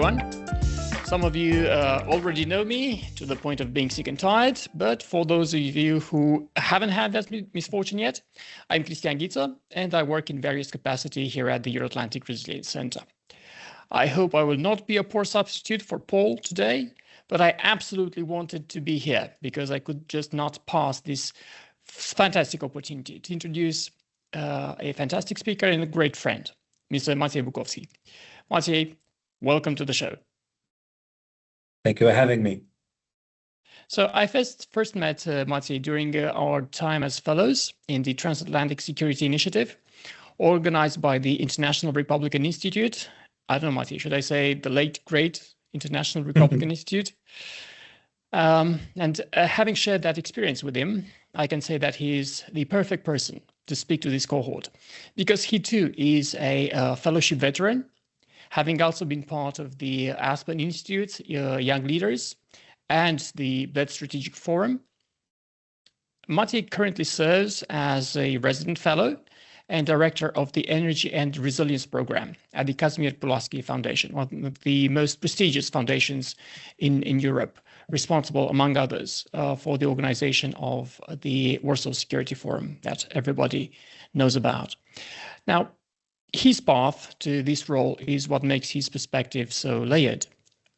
everyone. Some of you already know me to the point of being sick and tired, but for those of you who haven't had that misfortune yet, I'm Cristian Ghiță, and I work in various capacities here at the Euro-Atlantic Resilience Center. I hope I will not be a poor substitute for Paul today, but I absolutely wanted to be here because I could just not pass this fantastic opportunity to introduce a fantastic speaker and a great friend, Mr. Maciej Bukowski. Maciej, welcome to the show. Thank you for having me. So I first met Maciej during our time as fellows in the Transatlantic Security Initiative, organized by the International Republican Institute. I don't know, Maciej, should I say the late, great International Republican Institute? Having shared that experience with him, I can say that he is the perfect person to speak to this cohort, because he too is a fellowship veteran, having also been part of the Aspen Institute's Young Leaders and the Bled Strategic Forum. Maciej currently serves as a resident fellow and director of the Energy and Resilience Program at the Casimir Pulaski Foundation, one of the most prestigious foundations in Europe, responsible, among others, for the organization of the Warsaw Security Forum that everybody knows about. Now, his path to this role is what makes his perspective so layered.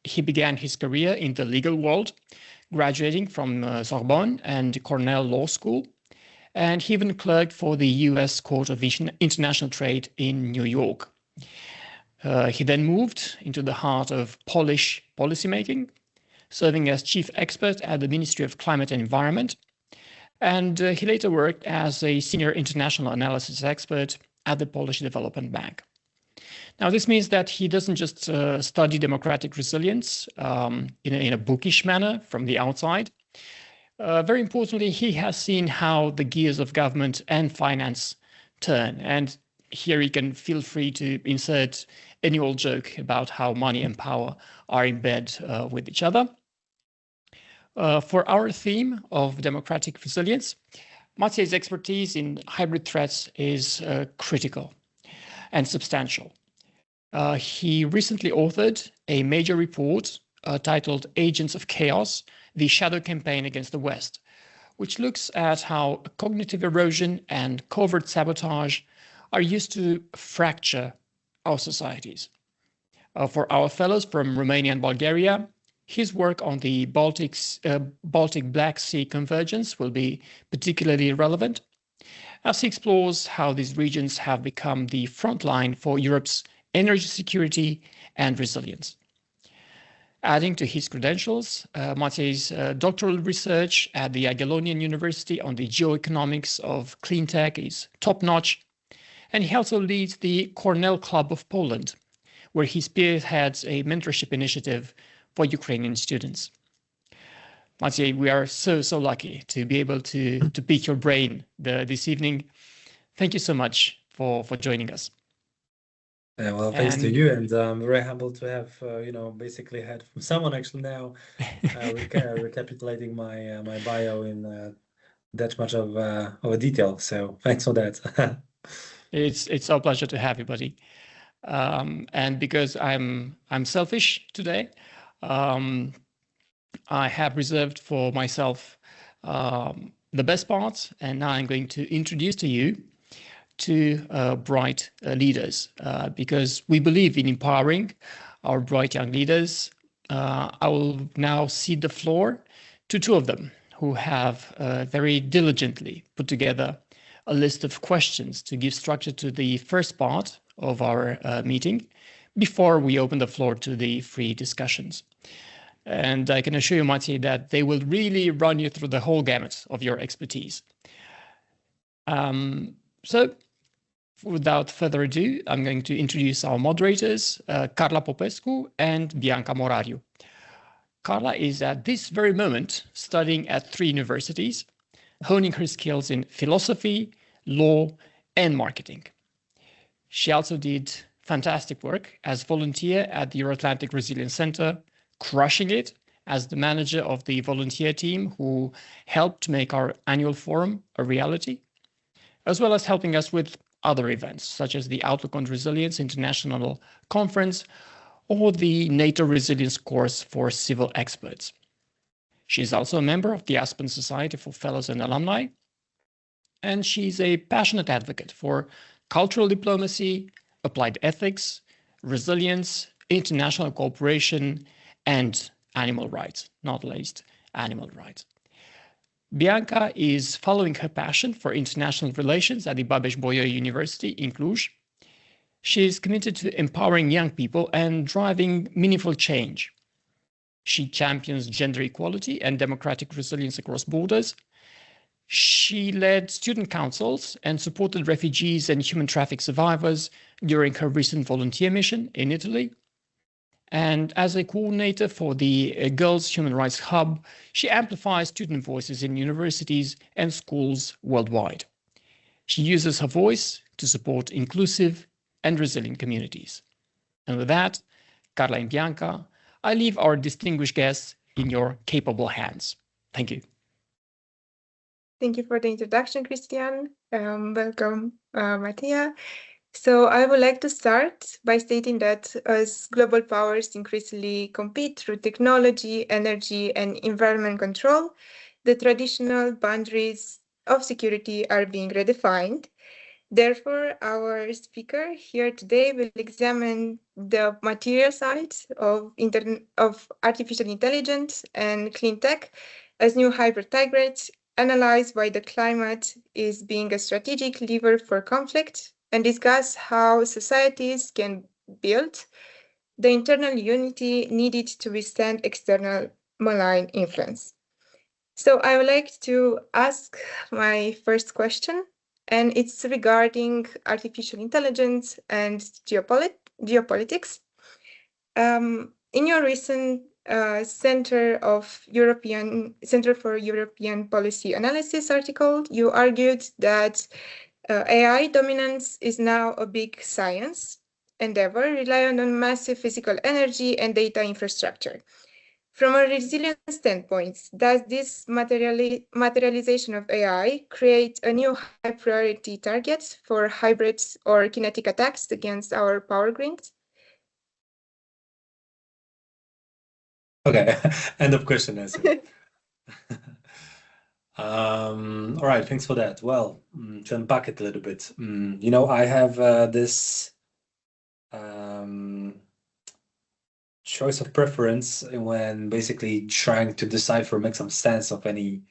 He began his career in the legal world, graduating from Sorbonne and Cornell Law School, and he even clerked for the U.S. Court of International Trade in New York. He then moved into the heart of Polish policymaking, serving as chief expert at the Ministry of Climate and Environment, and he later worked as a senior international analysis expert at the Polish Development Bank. Now, this means that he doesn't just study democratic resilience in a bookish manner from the outside. Very importantly, he has seen how the gears of government and finance turn. And here he can feel free to insert any old joke about how money and power are in bed with each other. For our theme of democratic resilience, Maciej's expertise in hybrid threats is critical and substantial. He recently authored a major report titled Agents of Chaos, the Shadow Campaign Against the West, which looks at how cognitive erosion and covert sabotage are used to fracture our societies. For our fellows from Romania and Bulgaria, his work on the Baltic Black Sea convergence will be particularly relevant, as he explores how these regions have become the front line for Europe's energy security and resilience. Adding to his credentials, Maciej's doctoral research at the Jagiellonian University on the geoeconomics of clean tech is top-notch, and he also leads the Cornell Club of Poland, where he spearheads a mentorship initiative for Ukrainian students. Maciej, we are so lucky to be able to pick your brain this evening. Thank you so much for joining us. Well, thanks to you, and I'm very humbled to have, basically had from someone actually now recapitulating my bio in that much of a detail. So thanks for that. It's our pleasure to have you, buddy. And because I'm selfish today, I have reserved for myself the best parts, and now I'm going to introduce to you two bright leaders, because we believe in empowering our bright young leaders. I will now cede the floor to two of them who have very diligently put together a list of questions to give structure to the first part of our meeting before we open the floor to the free discussions. And I can assure you, Maciej, that they will really run you through the whole gamut of your expertise. So without further ado, I'm going to introduce our moderators, Carla Popescu and Bianca Morariu. Carla is at this very moment studying at 3 universities, honing her skills in philosophy, law, and marketing. She also did fantastic work as volunteer at the Euro-Atlantic Resilience Center, crushing it as the manager of the volunteer team who helped make our annual forum a reality, as well as helping us with other events, such as the Outlook on Resilience International Conference or the NATO Resilience course for civil experts. She is also a member of the Aspen Society for Fellows and Alumni, and she's a passionate advocate for cultural diplomacy, applied ethics, resilience, international cooperation, and animal rights, not least animal rights. Bianca is following her passion for international relations at the Babeș-Bolyai University in Cluj. She is committed to empowering young people and driving meaningful change. She champions gender equality and democratic resilience across borders. She led student councils and supported refugees and human traffic survivors during her recent volunteer mission in Italy. And as a coordinator for the Girls Human Rights Hub, she amplifies student voices in universities and schools worldwide. She uses her voice to support inclusive and resilient communities. And with that, Carla and Bianca, I leave our distinguished guests in your capable hands. Thank you. Thank you for the introduction, Cristian. Welcome, Mattia. So I would like to start by stating that as global powers increasingly compete through technology, energy, and environment control, the traditional boundaries of security are being redefined. Therefore, our speaker here today will examine the material side of artificial intelligence and clean tech as new hybrid targets, analyze why the climate is being a strategic lever for conflict, and discuss how societies can build the internal unity needed to withstand external malign influence. So I would like to ask my first question, and it's regarding artificial intelligence and geopolitics. In your recent Center for European Policy Analysis article, you argued that AI dominance is now a big science endeavor relying on massive physical energy and data infrastructure. From a resilience standpoint, does this materialization of AI create a new high priority target for hybrid or kinetic attacks against our power grids? Okay, end of question answer. All right, thanks for that. Well, to unpack it a little bit, I have this choice of preference when basically trying to decipher, make some sense of any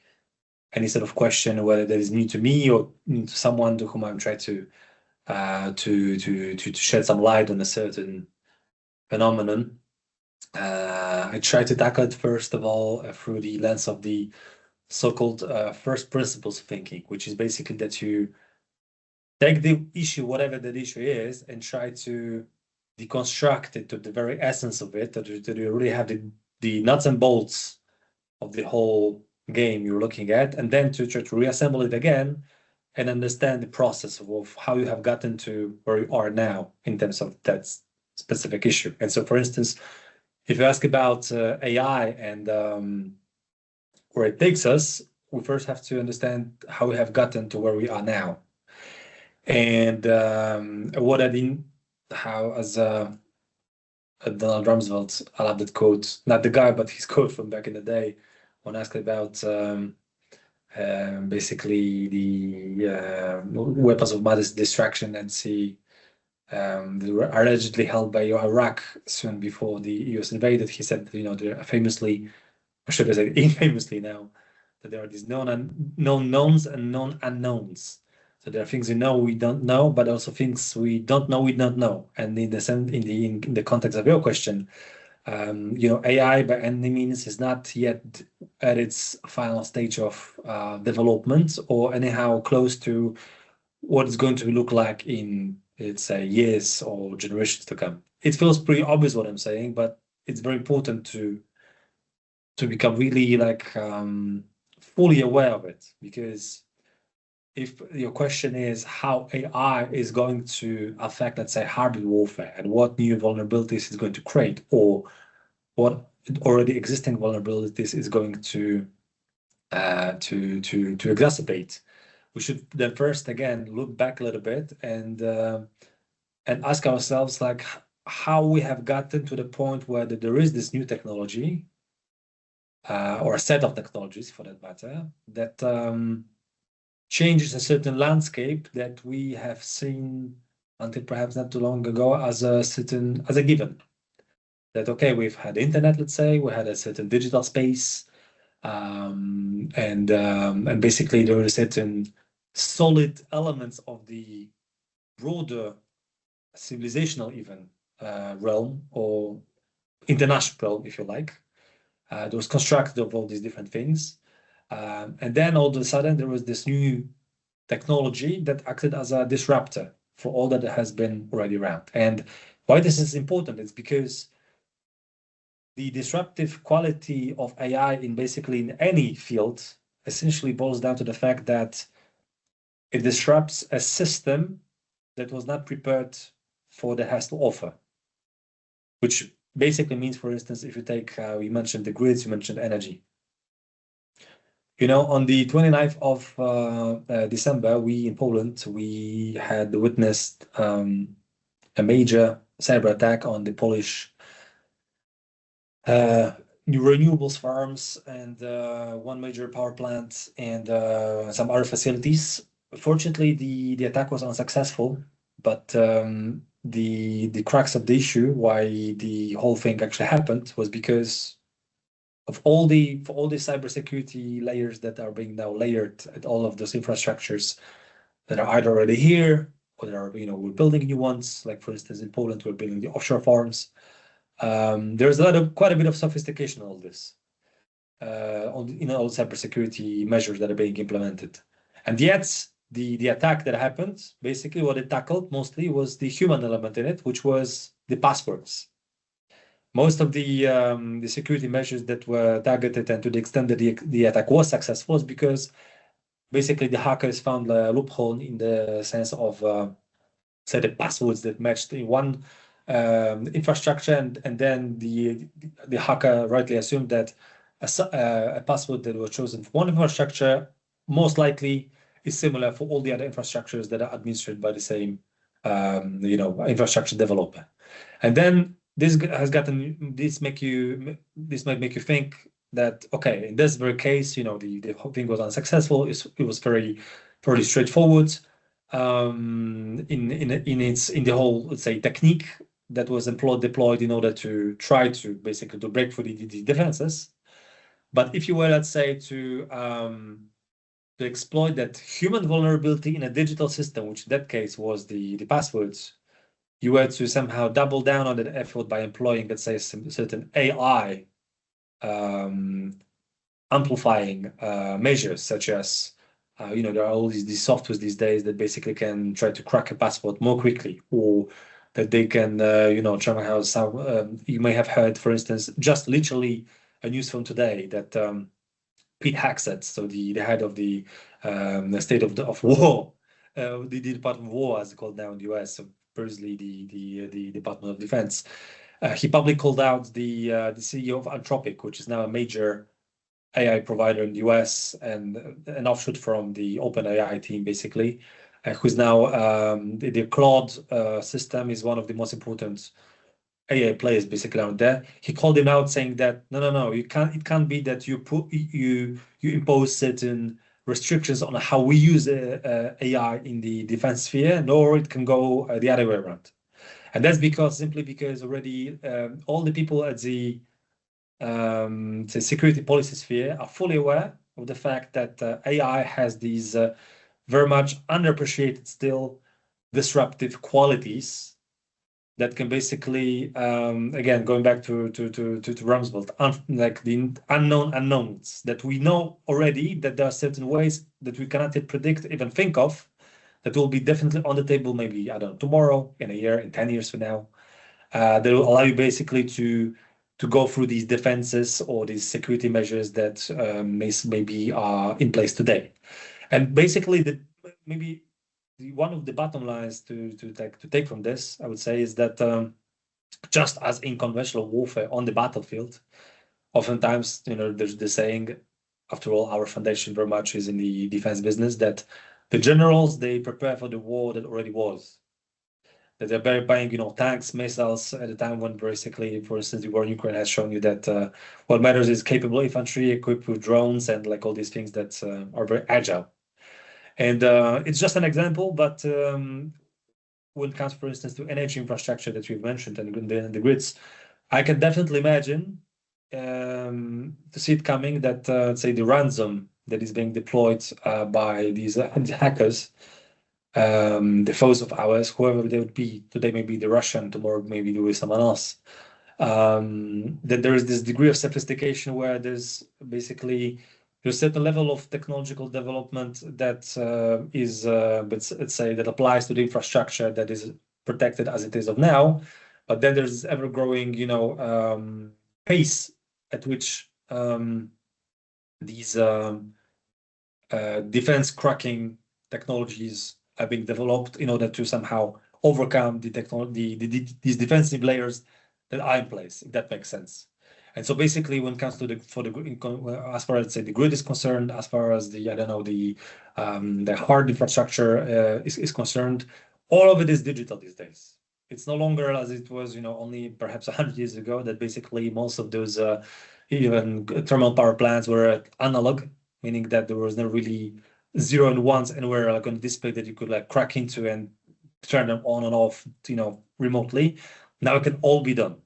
sort of question, whether that is new to me or new to someone to whom I'm trying to shed some light on a certain phenomenon. I try to tackle it first of all through the lens of the so-called first principles thinking, which is basically that you take the issue, whatever that issue is, and try to deconstruct it to the very essence of it, to really have the nuts and bolts of the whole game you're looking at, and then to try to reassemble it again and understand the process of how you have gotten to where you are now in terms of that specific issue. And so, for instance, if you ask about AI and where it takes us, we first have to understand how we have gotten to where we are now. And what I didn't, how as Donald Rumsfeld, I love that quote, not the guy, but his quote from back in the day, when asked about basically the weapons of mass destruction and they were allegedly held by Iraq soon before the US invaded. He said, they're famously, or should I say infamously now, that there are these known knowns and known unknowns. So there are things we don't know, but also things we don't know. And in the context of your question, AI by any means is not yet at its final stage of development, or anyhow close to what it's going to look like in, let's say, years or generations to come. It feels pretty obvious what I'm saying, but it's very important to become really fully aware of it, because if your question is how AI is going to affect, let's say, hybrid warfare, and what new vulnerabilities it's going to create, or what already existing vulnerabilities is going to exacerbate, we should then first again look back a little bit and ask ourselves, how we have gotten to the point where there is this new technology, or a set of technologies for that matter, that changes a certain landscape that we have seen until perhaps not too long ago as a given. That, okay, we've had internet, let's say, we had a certain digital space, and basically there are certain solid elements of the broader civilizational even realm, or international realm, if you like. That was constructed of all these different things. And then all of a sudden there was this new technology that acted as a disruptor for all that has been already around. And why this is important is because the disruptive quality of AI in basically in any field essentially boils down to the fact that it disrupts a system that was not prepared for what it has to offer, which basically means, for instance, if you take, you mentioned the grids, you mentioned energy. You know, on the 29th of December, we in Poland, we had witnessed a major cyber attack on the Polish new renewables farms and one major power plant and some other facilities. Fortunately, the attack was unsuccessful, but the crux of the issue, why the whole thing actually happened, was because of all the cybersecurity layers that are being now layered at all of those infrastructures that are either already here or that are, you know, we're building new ones. Like for instance, in Poland, we're building the offshore farms. There's quite a bit of sophistication in all this, all cybersecurity measures that are being implemented, and yet the attack that happened, basically what it tackled mostly was the human element in it, which was the passwords. Most of the security measures that were targeted, and to the extent that the attack was successful, is because basically the hackers found a loophole in the sense of say the passwords that matched in one infrastructure, and then the hacker rightly assumed that a password that was chosen for one infrastructure most likely is similar for all the other infrastructures that are administered by the same infrastructure developer. And then this might make you think that, okay, in this very case, you know, the whole thing was unsuccessful. It was fairly straightforward in the whole, let's say, technique that was deployed in order to try to basically to break through the defenses. But if you were, let's say, to exploit that human vulnerability in a digital system, which in that case was the passwords, you were to somehow double down on that effort by employing, let's say, some certain AI amplifying measures, such as there are all these softwares these days that basically can try to crack a password more quickly, or that they can somehow you may have heard, for instance, just literally a news from today that Pete Hegseth, so the head of the state of war, the Department of War, as it's called now in the US, so previously the Department of Defense, he publicly called out the CEO of Anthropic, which is now a major AI provider in the US and an offshoot from the OpenAI team, basically, who's now the Claude system is one of the most important AI players basically out there. He called him out, saying that no, it can't be that you impose certain restrictions on how we use AI in the defense sphere, nor it can go the other way around. And that's simply because already all the people at the security policy sphere are fully aware of the fact that AI has these very much underappreciated still disruptive qualities that can basically, again, going back to Rumsfeld, like the unknown unknowns, that we know already that there are certain ways that we cannot yet predict, even think of, that will be definitely on the table, maybe, I don't know, tomorrow, in a year, in 10 years from now, that will allow you basically to go through these defenses or these security measures that maybe are in place today. And basically, maybe one of the bottom lines to take from this, I would say, is that just as in conventional warfare on the battlefield, oftentimes, there's the saying, after all, our foundation very much is in the defense business, that the generals, they prepare for the war that already was. that they're buying, tanks, missiles at a time when basically, for instance, the war in Ukraine has shown you that what matters is capable infantry equipped with drones and like all these things that are very agile. And it's just an example, but when it comes, for instance, to energy infrastructure that we've mentioned and the grids, I can definitely imagine to see it coming that, say, the ransom that is being deployed by these hackers, the foes of ours, whoever they would be, today maybe the Russian, tomorrow maybe there is someone else, that there is this degree of sophistication where there's basically a certain level of technological development that is, let's say, that applies to the infrastructure that is protected as it is of now, but then there's ever-growing, pace at which these defense cracking technologies are being developed in order to somehow overcome these defensive layers that are in place, if that makes sense. And so basically, when it comes to as far as, say, the grid is concerned, as far as the hard infrastructure is concerned, all of it is digital these days. It's no longer as it was, only perhaps 100 years ago, that basically most of those even thermal power plants were analog, meaning that there was no really zero and ones anywhere like on the display that you could like crack into and turn them on and off, remotely. Now it can all be done.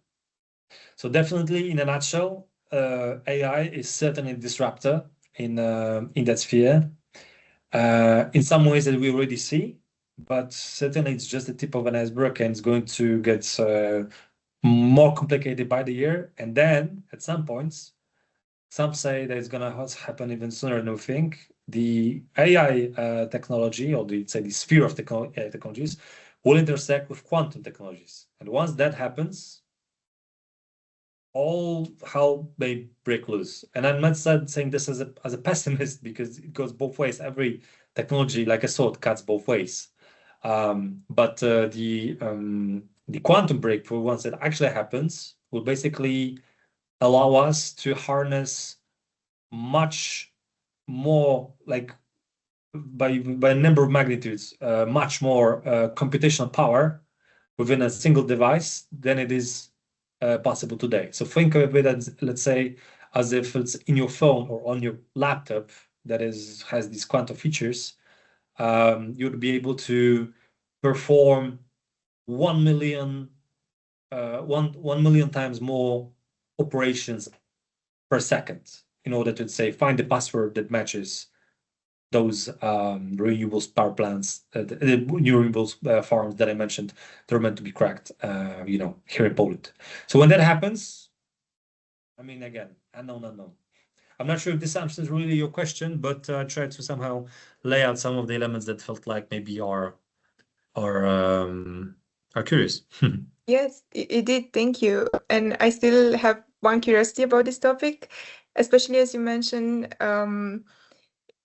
So definitely, in a nutshell, AI is certainly a disruptor in that sphere. In some ways that we already see, but certainly it's just the tip of an iceberg, and it's going to get more complicated by the year. And then at some points, some say that it's going to happen even sooner than we think. The AI technology, or the sphere of technologies, will intersect with quantum technologies. And once that happens, all hell may break loose. And I'm not saying this as a pessimist, because it goes both ways. Every technology, like a sword, cuts both ways. But the quantum breakthrough, once it actually happens, will basically allow us to harness much more, like by a number of magnitudes, much more computational power within a single device than it is possible today. So think of it as, let's say, as if it's in your phone or on your laptop that has these quantum features. You'd be able to perform 1 million times more operations per second in order to, say, find the password that matches those renewables power plants, the renewables farms that I mentioned, they're meant to be cracked, here in Poland. So when that happens, I mean, again, unknown. I'm not sure if this answers really your question, but I tried to somehow lay out some of the elements that felt like maybe are curious. Yes, it did. Thank you. And I still have one curiosity about this topic, especially as you mentioned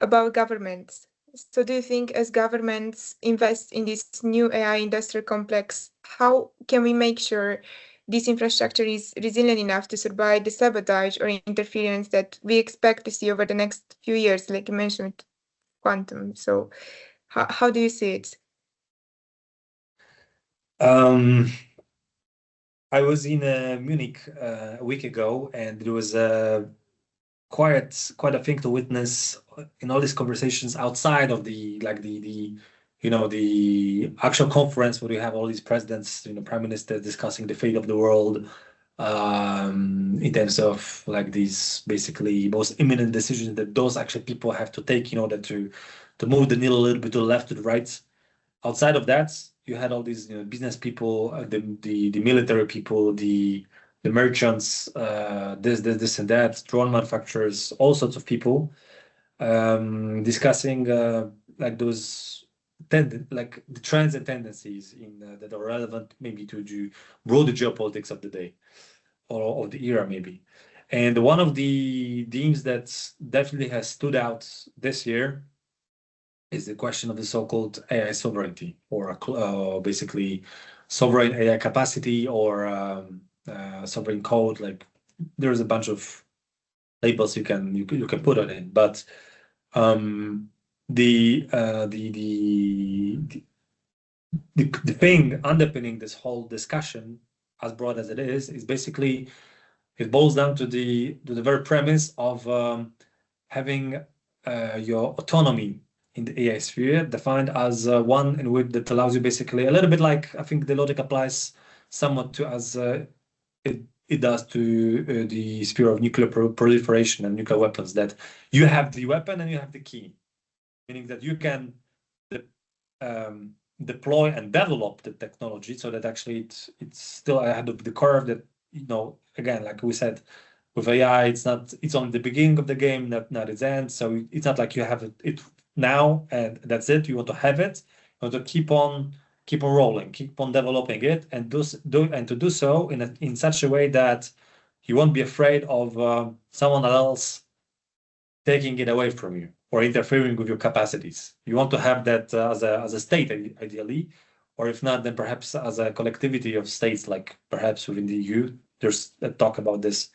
about governments. So do you think as governments invest in this new AI industrial complex, how can we make sure this infrastructure is resilient enough to survive the sabotage or interference that we expect to see over the next few years, like you mentioned with quantum? So how do you see it? I was in Munich a week ago, and there was quite a thing to witness in all these conversations outside of the actual conference, where you have all these presidents, prime ministers discussing the fate of the world in terms of like these basically most imminent decisions that those actual people have to take in order to move the needle a little bit to the left, to the right. Outside of that, you had all these business people, the military people, the merchants, this and that, drone manufacturers, all sorts of people discussing like those like the trends and tendencies that are relevant maybe to the broader geopolitics of the day or of the era maybe. And one of the themes that definitely has stood out this year is the question of the so-called AI sovereignty, or basically sovereign AI capacity, or sovereign code. Like there's a bunch of labels you can put on it, but the the thing underpinning this whole discussion, as broad as it is basically, it boils down to the very premise of having your autonomy in the AI sphere defined as one in which that allows you basically a little bit like, I think the logic applies somewhat to as it does to the sphere of nuclear proliferation and nuclear weapons, that you have the weapon and you have the key, meaning that you can deploy and develop the technology so that actually it's still ahead of the curve, that, you know, again, like we said, with AI, it's only the beginning of the game, not its end. So it's not like you have it now and that's it. You want to have it, you want to keep on rolling, keep on developing it, and to do so in such a way that you won't be afraid of someone else taking it away from you or interfering with your capacities. You want to have that as a state, ideally, or if not, then perhaps as a collectivity of states, like perhaps within the EU. There's a talk about this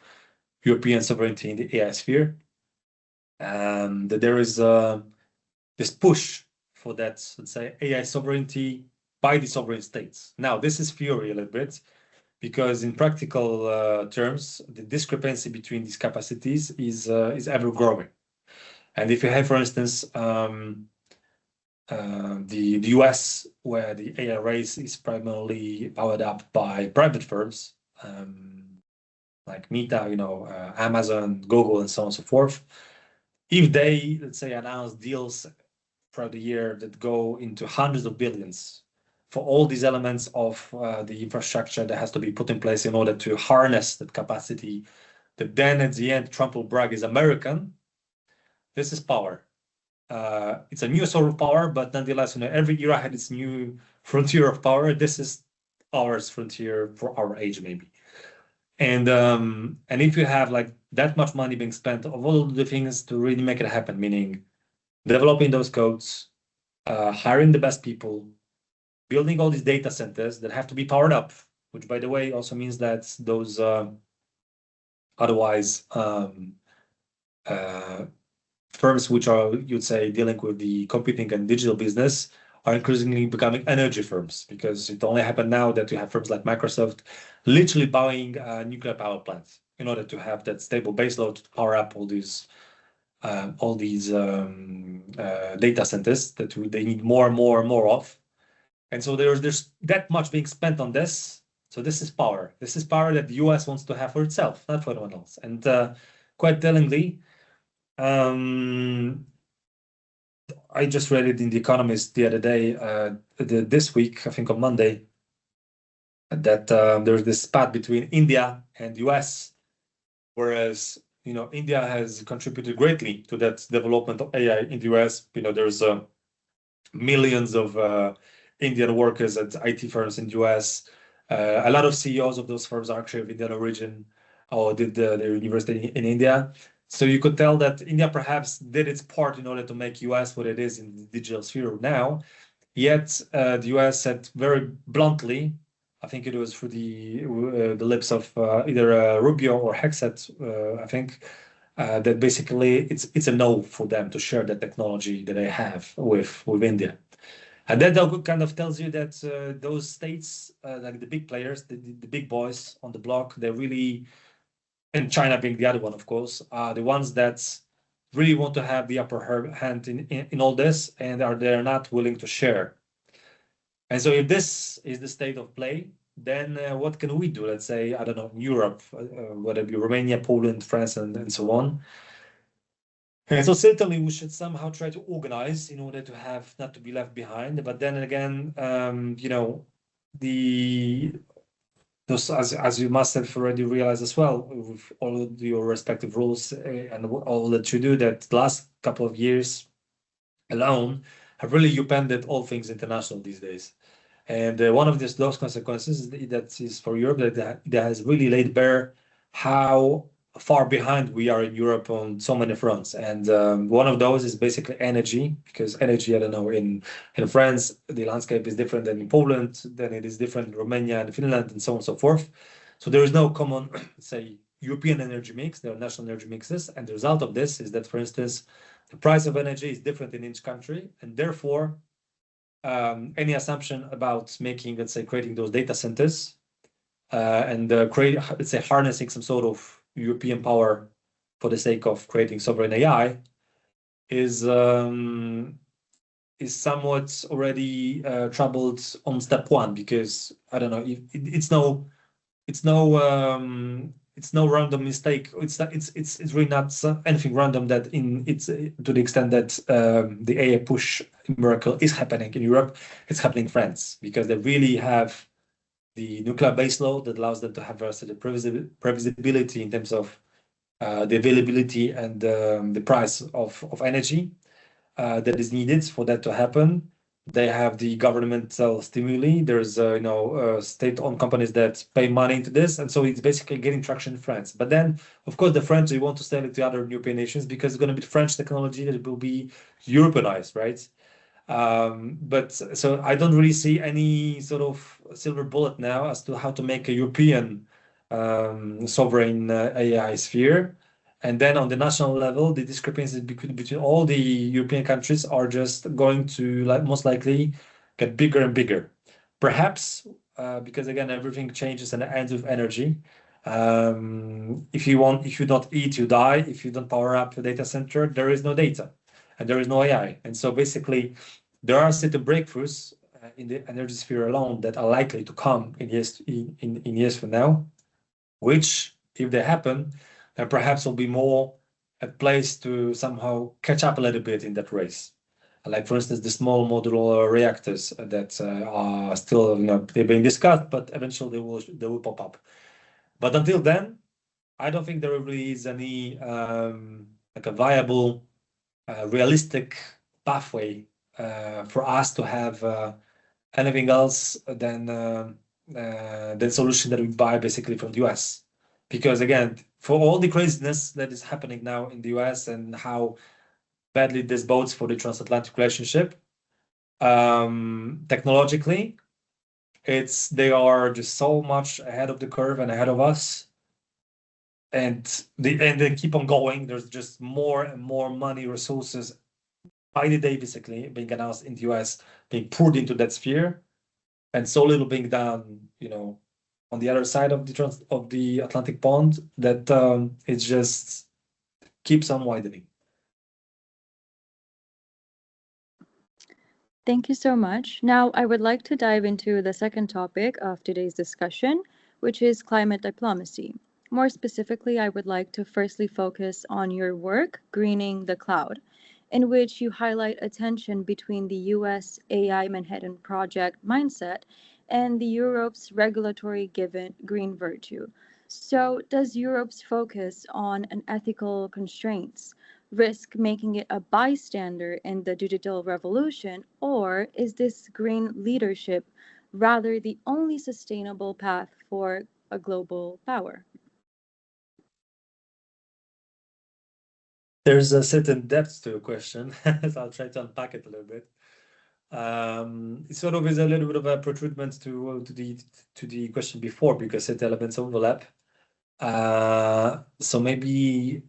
European sovereignty in the AI sphere, and there is this push for that, let's say, AI sovereignty by the sovereign states. Now, this is theory a little bit, because in practical terms, the discrepancy between these capacities is ever growing. And if you have, for instance, the US, where the AI race is primarily powered up by private firms, like Meta, you know, Amazon, Google, and so on and so forth. If they, let's say, announce deals throughout the year that go into hundreds of billions for all these elements of the infrastructure that has to be put in place in order to harness that capacity, that then at the end Trump will brag is American. This is power. It's a new sort of power, but nonetheless, you know, every era had its new frontier of power. This is our frontier for our age, maybe. And if you have like that much money being spent of all the things to really make it happen, meaning developing those codes, hiring the best people, building all these data centers that have to be powered up, which, by the way, also means that those otherwise firms which are, you'd say, dealing with the computing and digital business are increasingly becoming energy firms, because it only happened now that you have firms like Microsoft literally buying nuclear power plants in order to have that stable baseload to power up all these data centers that they need more and more and more of. And so there's that much being spent on this. So this is power. This is power that the US wants to have for itself, not for anyone else. And quite tellingly, I just read it in The Economist the other day, this week, I think on Monday, that there's this spat between India and US, whereas, you know, India has contributed greatly to that development of AI in the US. You know, there's millions of Indian workers at IT firms in the US. A lot of CEOs of those firms are actually of Indian origin or did their university in India. So you could tell that India perhaps did its part in order to make US what it is in the digital sphere now. Yet the US said very bluntly, I think it was through the lips of either Rubio or Hexet, I think, that basically it's a no for them to share the technology that they have with India. And that kind of tells you that those states, like the big players, the big boys on the block, they really, and China being the other one, of course, are the ones that really want to have the upper hand in all this, and they're not willing to share. And so if this is the state of play, then what can we do? Let's say, I don't know, in Europe, whether it be Romania, Poland, France, and so on. And so certainly we should somehow try to organize in order to have not to be left behind. But then again, you know, those, as you must have already realized as well, with all of your respective rules and all that you do, that the last couple of years alone have really upended all things international these days. And one of those consequences that is for Europe that has really laid bare how far behind we are in Europe on so many fronts. And one of those is basically energy, because energy, I don't know, in France, the landscape is different than in Poland, then it is different in Romania and Finland, and so on and so forth. So there is no common, say, European energy mix, there are national energy mixes. And the result of this is that, for instance, the price of energy is different in each country. And therefore, any assumption about making, let's say, creating those data centers and let's say, harnessing some sort of European power for the sake of creating sovereign AI is somewhat already troubled on step one, because I don't know, it's no random mistake. It's really not anything random that it's to the extent that the AI push miracle is happening in Europe. It's happening in France, because they really have the nuclear base load that allows them to have a certain previsibility in terms of the availability and the price of energy that is needed for that to happen. They have the governmental stimuli. There's state-owned companies that pay money into this, and so it's basically getting traction in France. But then, of course, the French, they want to sell it to other European nations because it's going to be French technology that will be Europeanized, right? But so I don't really see any sort of silver bullet now as to how to make a European sovereign AI sphere. And then on the national level, the discrepancies between all the European countries are just going to most likely get bigger and bigger. Perhaps because again, everything changes and ends with energy. If you don't eat, you die. If you don't power up a data center, there is no data and there is no AI. And so basically, there are certain breakthroughs in the energy sphere alone that are likely to come in years from now, which, if they happen, then perhaps will be more a place to somehow catch up a little bit in that race. Like, for instance, the small modular reactors that are still, they're being discussed, but eventually they will pop up. But until then, I don't think there really is any like a viable, realistic pathway for us to have anything else than the solution that we buy basically from the US. Because again, for all the craziness that is happening now in the US and how badly this bodes for the transatlantic relationship, technologically, they are just so much ahead of the curve and ahead of us, and they keep on going. There's just more and more money, resources by the day, basically being announced in the US, being poured into that sphere, and so little being done, on the other side of the Atlantic pond, that it just keeps on widening. Thank you so much. Now, I would like to dive into the second topic of today's discussion, which is climate diplomacy. More specifically, I would like to firstly focus on your work, Greening the Cloud, in which you highlight a tension between the US AI Manhattan Project mindset and the Europe's regulatory given green virtue. So, does Europe's focus on unethical constraints risk making it a bystander in the digital revolution, or is this green leadership rather the only sustainable path for a global power? There's a certain depth to a question, so I'll try to unpack it a little bit. It sort of is a little bit of a protrudement to the question before, because certain elements overlap. So maybe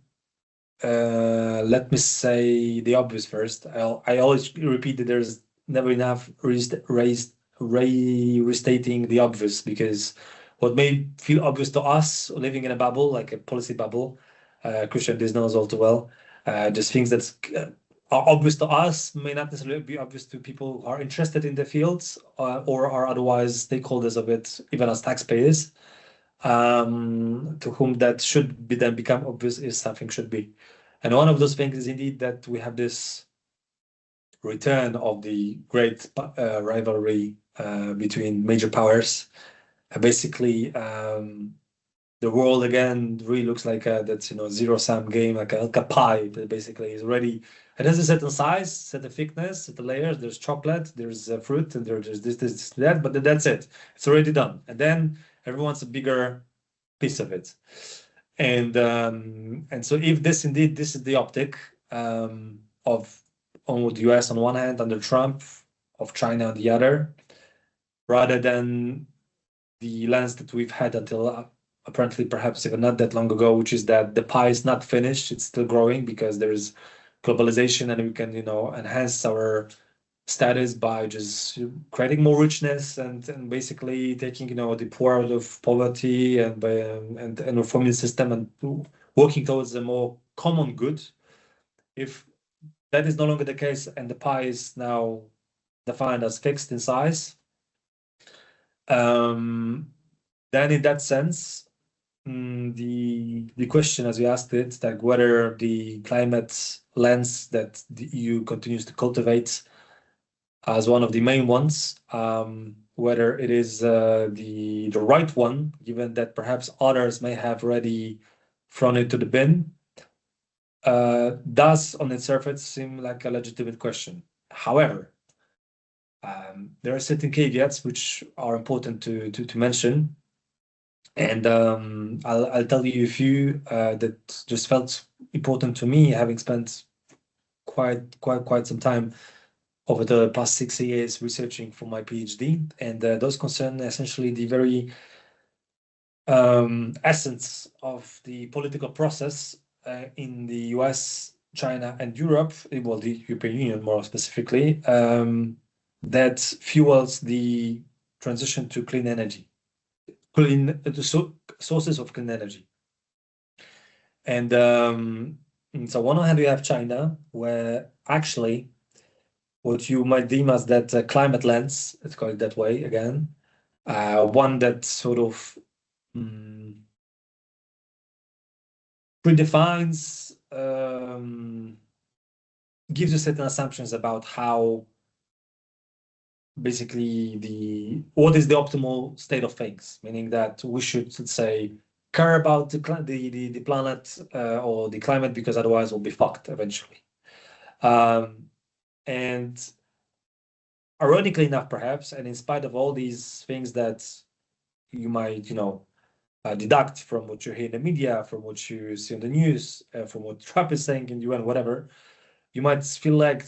let me say the obvious first. I always repeat that there's never enough restating the obvious, because what may feel obvious to us living in a bubble, like a policy bubble, Cristian this knows all too well, just things that are obvious to us may not necessarily be obvious to people who are interested in the fields or are otherwise stakeholders of it, even as taxpayers, to whom that should be then become obvious if something should be. And one of those things is indeed that we have this return of the great rivalry between major powers. Basically, the world again really looks like that's zero-sum game, like a pie that basically is already. It has a certain size, certain thickness, certain layers. There's chocolate, there's fruit, and there's this, that. But that's it. It's already done. And then everyone's a bigger piece of it. And so if this is the optic of on the US on one hand, under Trump, of China on the other, rather than the lens that we've had until apparently perhaps even not that long ago, which is that the pie is not finished, it's still growing because there is globalization and we can enhance our status by just creating more richness and basically taking, you know, the poor out of poverty and by and reforming the system and working towards a more common good. If that is no longer the case and the pie is now defined as fixed in size, then in that sense, the question, as you asked it, like whether the climate lens that the EU continues to cultivate as one of the main ones, whether it is the right one, given that perhaps others may have already thrown it to the bin, does on its surface seem like a legitimate question. However, there are certain caveats which are important to mention, and I'll tell you a few that just felt important to me, having spent quite some time over the past 6 years researching for my PhD, and those concern essentially the very essence of the political process in the US, China, and Europe, well, the European Union more specifically, that fuels the transition to clean energy, sources of clean energy. And so on one hand, you have China, where actually what you might deem as that climate lens, let's call it that way again, one that sort of predefines, gives you certain assumptions about how basically what is the optimal state of things, meaning that we should, let's say, care about the planet or the climate, because otherwise we'll be fucked eventually. And ironically enough, perhaps, and in spite of all these things that you might, you know, deduct from what you hear in the media, from what you see on the news, from what Trump is saying in the UN, whatever, you might feel like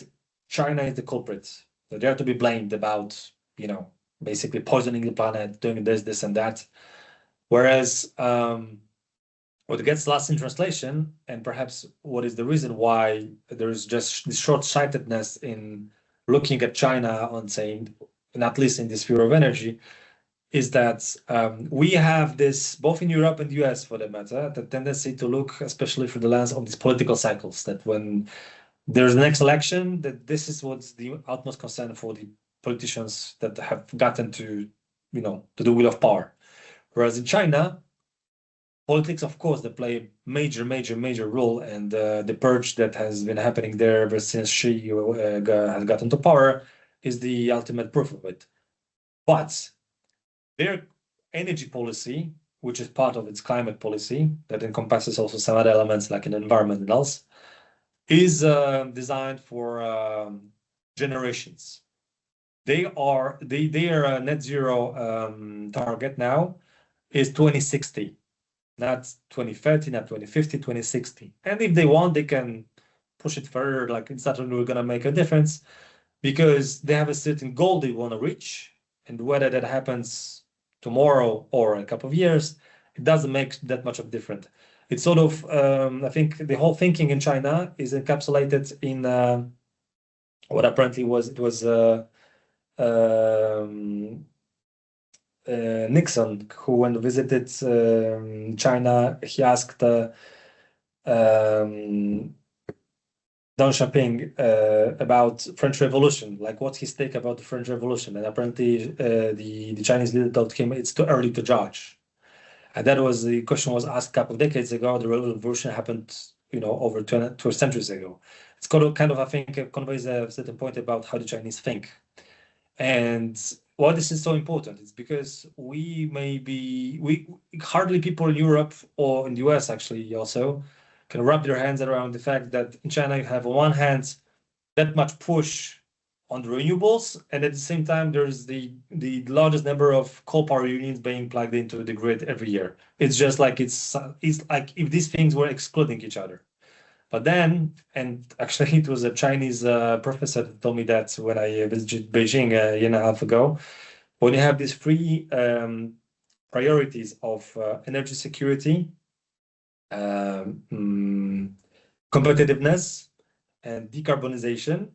China is the culprit. So they are to be blamed about, you know, basically poisoning the planet, doing this, and that. Whereas what gets lost in translation, and perhaps what is the reason why there is just this short-sightedness in looking at China on saying, and at least in the sphere of energy, is that we have this, both in Europe and the US for that matter, the tendency to look, especially through the lens of these political cycles, that when there's the next election, that this is what's the utmost concern for the politicians that have gotten to, you know, to the wheel of power. Whereas in China, politics, of course, they play a major role, and the purge that has been happening there ever since Xi has gotten to power is the ultimate proof of it. But their energy policy, which is part of its climate policy, that encompasses also some other elements like an environment and else, is designed for generations. Their net zero target now is 2060, not 2030, not 2050, 2060. And if they want, they can push it further, like it's not really going to make a difference, because they have a certain goal they want to reach, and whether that happens tomorrow or in a couple of years, it doesn't make that much of a difference. It's sort of, I think the whole thinking in China is encapsulated in what apparently was Nixon, who when visited China, he asked Deng Xiaoping about French Revolution, like what's his take about the French Revolution, and apparently the Chinese leader told him it's too early to judge. And that was the question was asked a couple of decades ago. The revolution happened, you know, over 2 centuries ago. It's kind of, I think, conveys a certain point about how the Chinese think. And why this is so important is because we hardly people in Europe or in the US actually also can wrap their hands around the fact that in China you have on one hand that much push on the renewables, and at the same time there's the largest number of coal power units being plugged into the grid every year. It's just like it's like if these things were excluding each other. But then, and actually it was a Chinese professor that told me that when I visited Beijing a year and a half ago, when you have these three priorities of energy security, competitiveness, and decarbonization,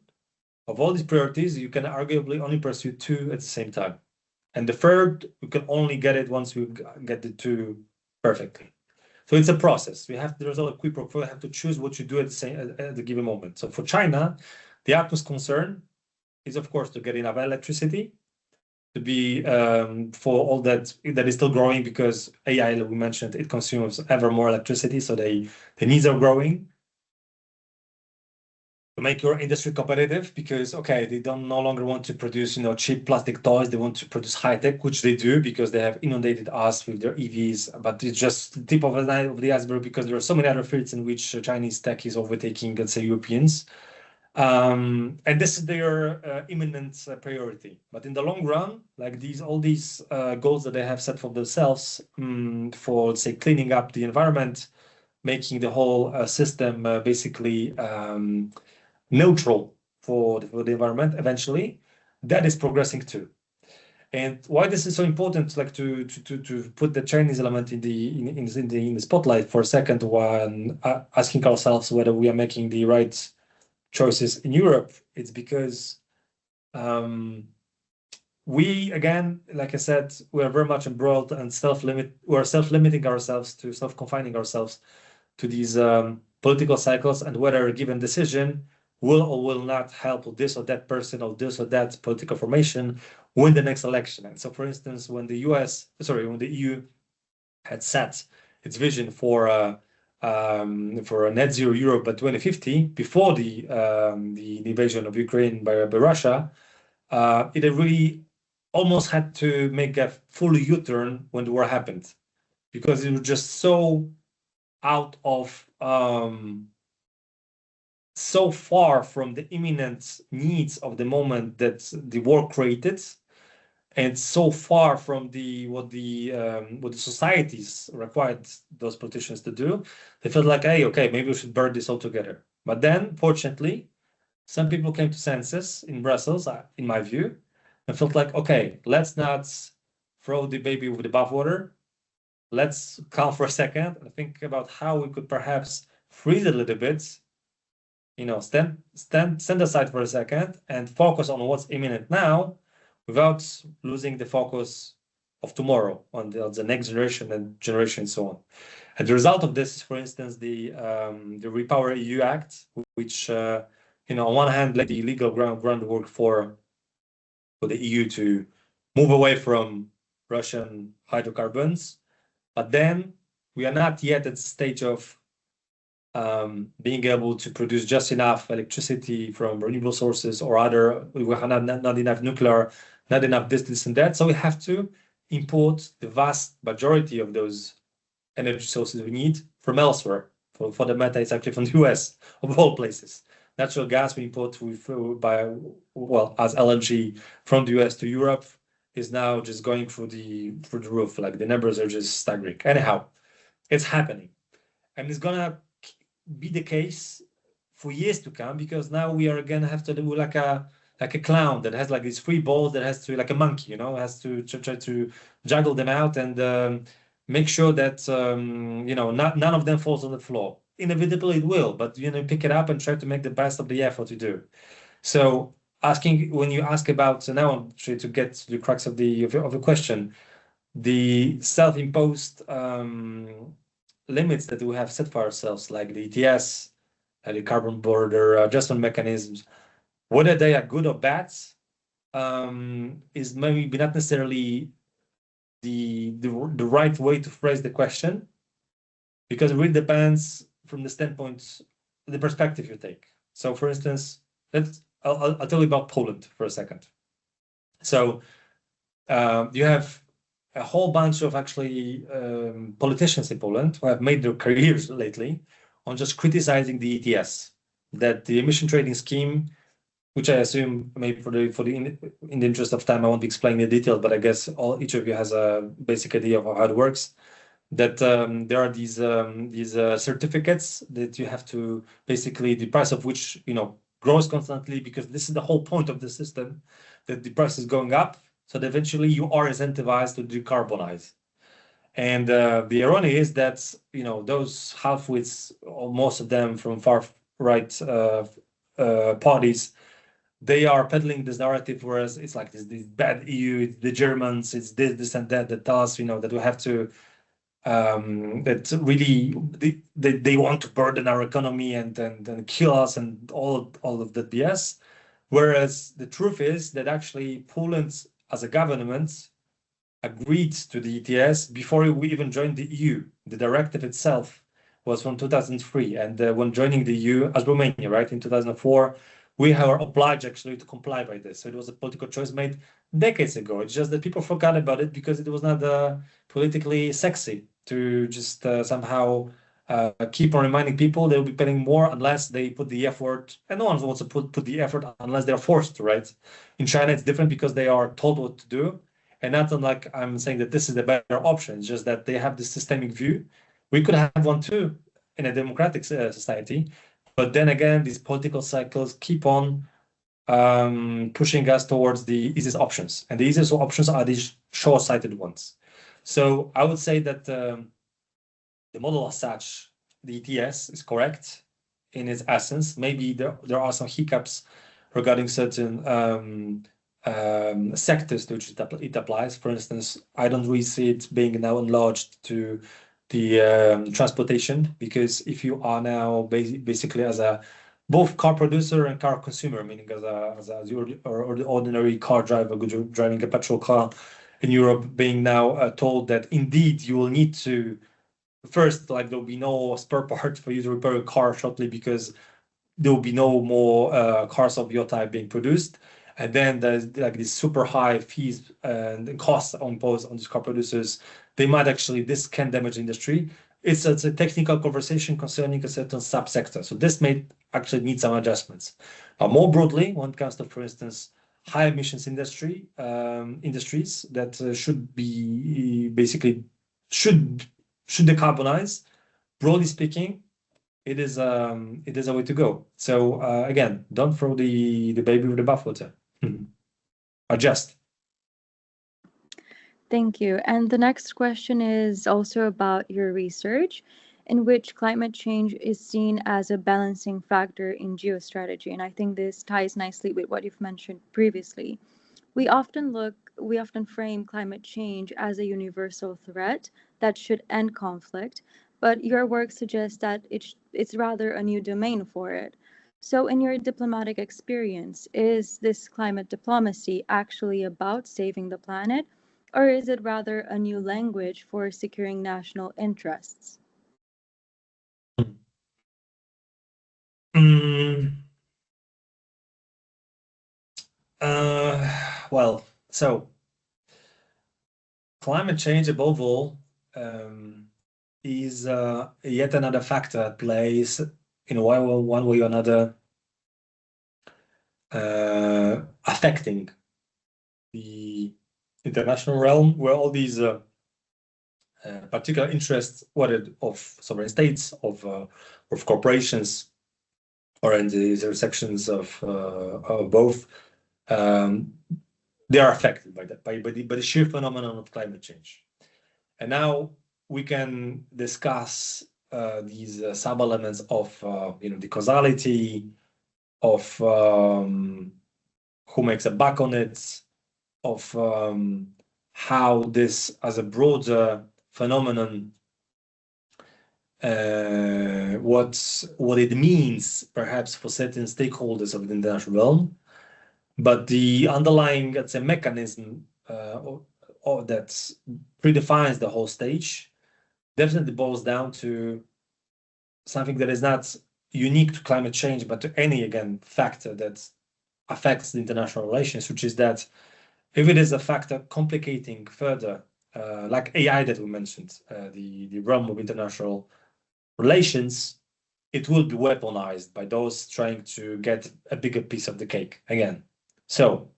Of all these priorities, you can arguably only pursue 2 at the same time. And the third, you can only get it once you get the 2 perfectly. So it's a process. There's a quid pro quo. You have to choose what you do at the given moment. So for China, the utmost concern is, of course, to get enough electricity, to be for all that is still growing, because AI, like we mentioned, it consumes ever more electricity. So the needs are growing. To make your industry competitive, because they don't no longer want to produce cheap plastic toys. They want to produce high tech, which they do because they have inundated us with their EVs. But it's just the tip of the iceberg, because there are so many other fields in which Chinese tech is overtaking, let's say, Europeans. And this is their imminent priority. But in the long run, like all these goals that they have set for themselves, for, let's say, cleaning up the environment, making the whole system basically neutral for the environment eventually, that is progressing too. And why this is so important, like to put the Chinese element in the spotlight for a second, when asking ourselves whether we are making the right choices in Europe, it's because we, again, like I said, we are very much embroiled and self-limiting ourselves, self-confining ourselves to these political cycles, and whether a given decision will or will not help this or that person or this or that political formation win the next election. And so, for instance, when the EU had set its vision for a net zero Europe by 2050, before the invasion of Ukraine by Russia, it really almost had to make a full U-turn when the war happened, because it was just so out of so far from the imminent needs of the moment that the war created, and so far from what the societies required those politicians to do. They felt like, hey, okay, maybe we should burn this all together. But then, fortunately, some people came to senses in Brussels, in my view, and felt like, okay, let's not throw the baby with the bathwater. Let's calm for a second and think about how we could perhaps freeze a little bit, stand aside for a second and focus on what's imminent now, without losing the focus of tomorrow on the next generation and so on. And the result of this is, for instance, the Repower EU Act, which on one hand laid the legal groundwork for the EU to move away from Russian hydrocarbons. But then we are not yet at the stage of being able to produce just enough electricity from renewable sources or other. We have not enough nuclear, not enough this and that. So we have to import the vast majority of those energy sources we need from elsewhere. For the matter, it's actually from the US, of all places. Natural gas we import as LNG from the US to Europe is now just going through the roof. Like, the numbers are just staggering. Anyhow, it's happening, and it's gonna be the case for years to come, because now we are gonna have to do like a clown that has like these 3 balls, that has to, like a monkey, has to try to juggle them out and make sure that none of them falls on the floor. Inevitably it will, but pick it up and try to make the best of the effort you do. So when you ask about, so now I'm trying to get to the crux of the question, the self-imposed limits that we have set for ourselves, like the ETS, the carbon border adjustment mechanisms, whether they are good or bad, is maybe not necessarily the right way to phrase the question, because it really depends from the standpoint, the perspective you take. So, for instance, I'll tell you about Poland for a second. So you have a whole bunch of actually politicians in Poland who have made their careers lately on just criticizing the ETS, that the emission trading scheme, which I assume maybe in the interest of time I won't be explaining the details, but I guess each of you has a basic idea of how it works. That there are these certificates that you have to, basically the price of which grows constantly, because this is the whole point of the system, that the price is going up, so that eventually you are incentivized to decarbonize. And the irony is that those half-wits, or most of them from far right parties, they are peddling this narrative, whereas it's like this bad EU, it's the Germans, it's this and that tell us, that we have to, that really they want to burden our economy and kill us and all of that BS. Whereas the truth is that actually Poland, as a government, agreed to the ETS before we even joined the EU. The directive itself was from 2003, and when joining the EU, as Romania, right, in 2004, we were obliged actually to comply by this. So it was a political choice made decades ago. It's just that people forgot about it because it was not politically sexy to just somehow keep on reminding people they'll be paying more unless they put the effort, and no one wants to put the effort unless they're forced to, right? In China, it's different because they are told what to do, and not like I'm saying that this is the better option. It's just that they have this systemic view. We could have one too in a democratic society, but then again, these political cycles keep on pushing us towards the easiest options, and the easiest options are these short-sighted ones. So I would say that the model as such, the ETS, is correct in its essence. Maybe there are some hiccups regarding certain sectors to which it applies. For instance, I don't really see it being now enlarged to the transportation, because if you are now basically as a both car producer and car consumer, meaning as the ordinary car driver driving a petrol car in Europe, being now told that indeed you will need to first, like, there'll be no spare parts for you to repair a car shortly because there will be no more cars of your type being produced. And then there's like these super high fees and costs imposed on these car producers. They might actually, this can damage the industry. It's a technical conversation concerning a certain subsector. So this may actually need some adjustments. More broadly, when it comes to, for instance, high emissions industries that should be basically should decarbonize, broadly speaking, it is a way to go. So again, don't throw the baby with the bathwater. Adjust. Thank you. And the next question is also about your research, in which climate change is seen as a balancing factor in geostrategy. And I think this ties nicely with what you've mentioned previously. We often frame climate change as a universal threat that should end conflict, but your work suggests that it's rather a new domain for it. So in your diplomatic experience, is this climate diplomacy actually about saving the planet, or is it rather a new language for securing national interests? Well, so climate change, above all, is yet another factor at plays in one way or another, affecting the international realm, where all these particular interests, whether of sovereign states, of corporations, or in the intersections of both, they are affected by that, by the sheer phenomenon of climate change. And now we can discuss these sub-elements of the causality, of who makes a buck on it, of how this, as a broader phenomenon, what it means perhaps for certain stakeholders of the international realm. But the underlying, let's say, mechanism that predefines the whole stage definitely boils down to something that is not unique to climate change, but to any, again, factor that affects the international relations, which is that if it is a factor complicating further, like AI that we mentioned, the realm of international relations, it will be weaponized by those trying to get a bigger piece of the cake again. So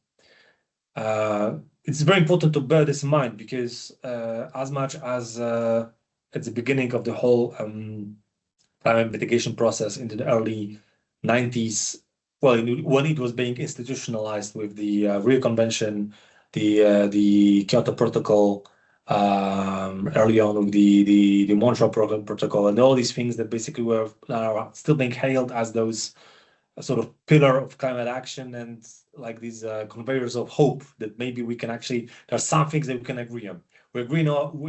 it's very important to bear this in mind, because as much as at the beginning of the whole climate mitigation process into the early 90s, well, when it was being institutionalized with the Rio Convention, the Kyoto Protocol, early on with the Montreal Protocol, and all these things that basically are still being hailed as those a sort of pillar of climate action and like these conveyors of hope that maybe we can actually, there are some things that we can agree on. We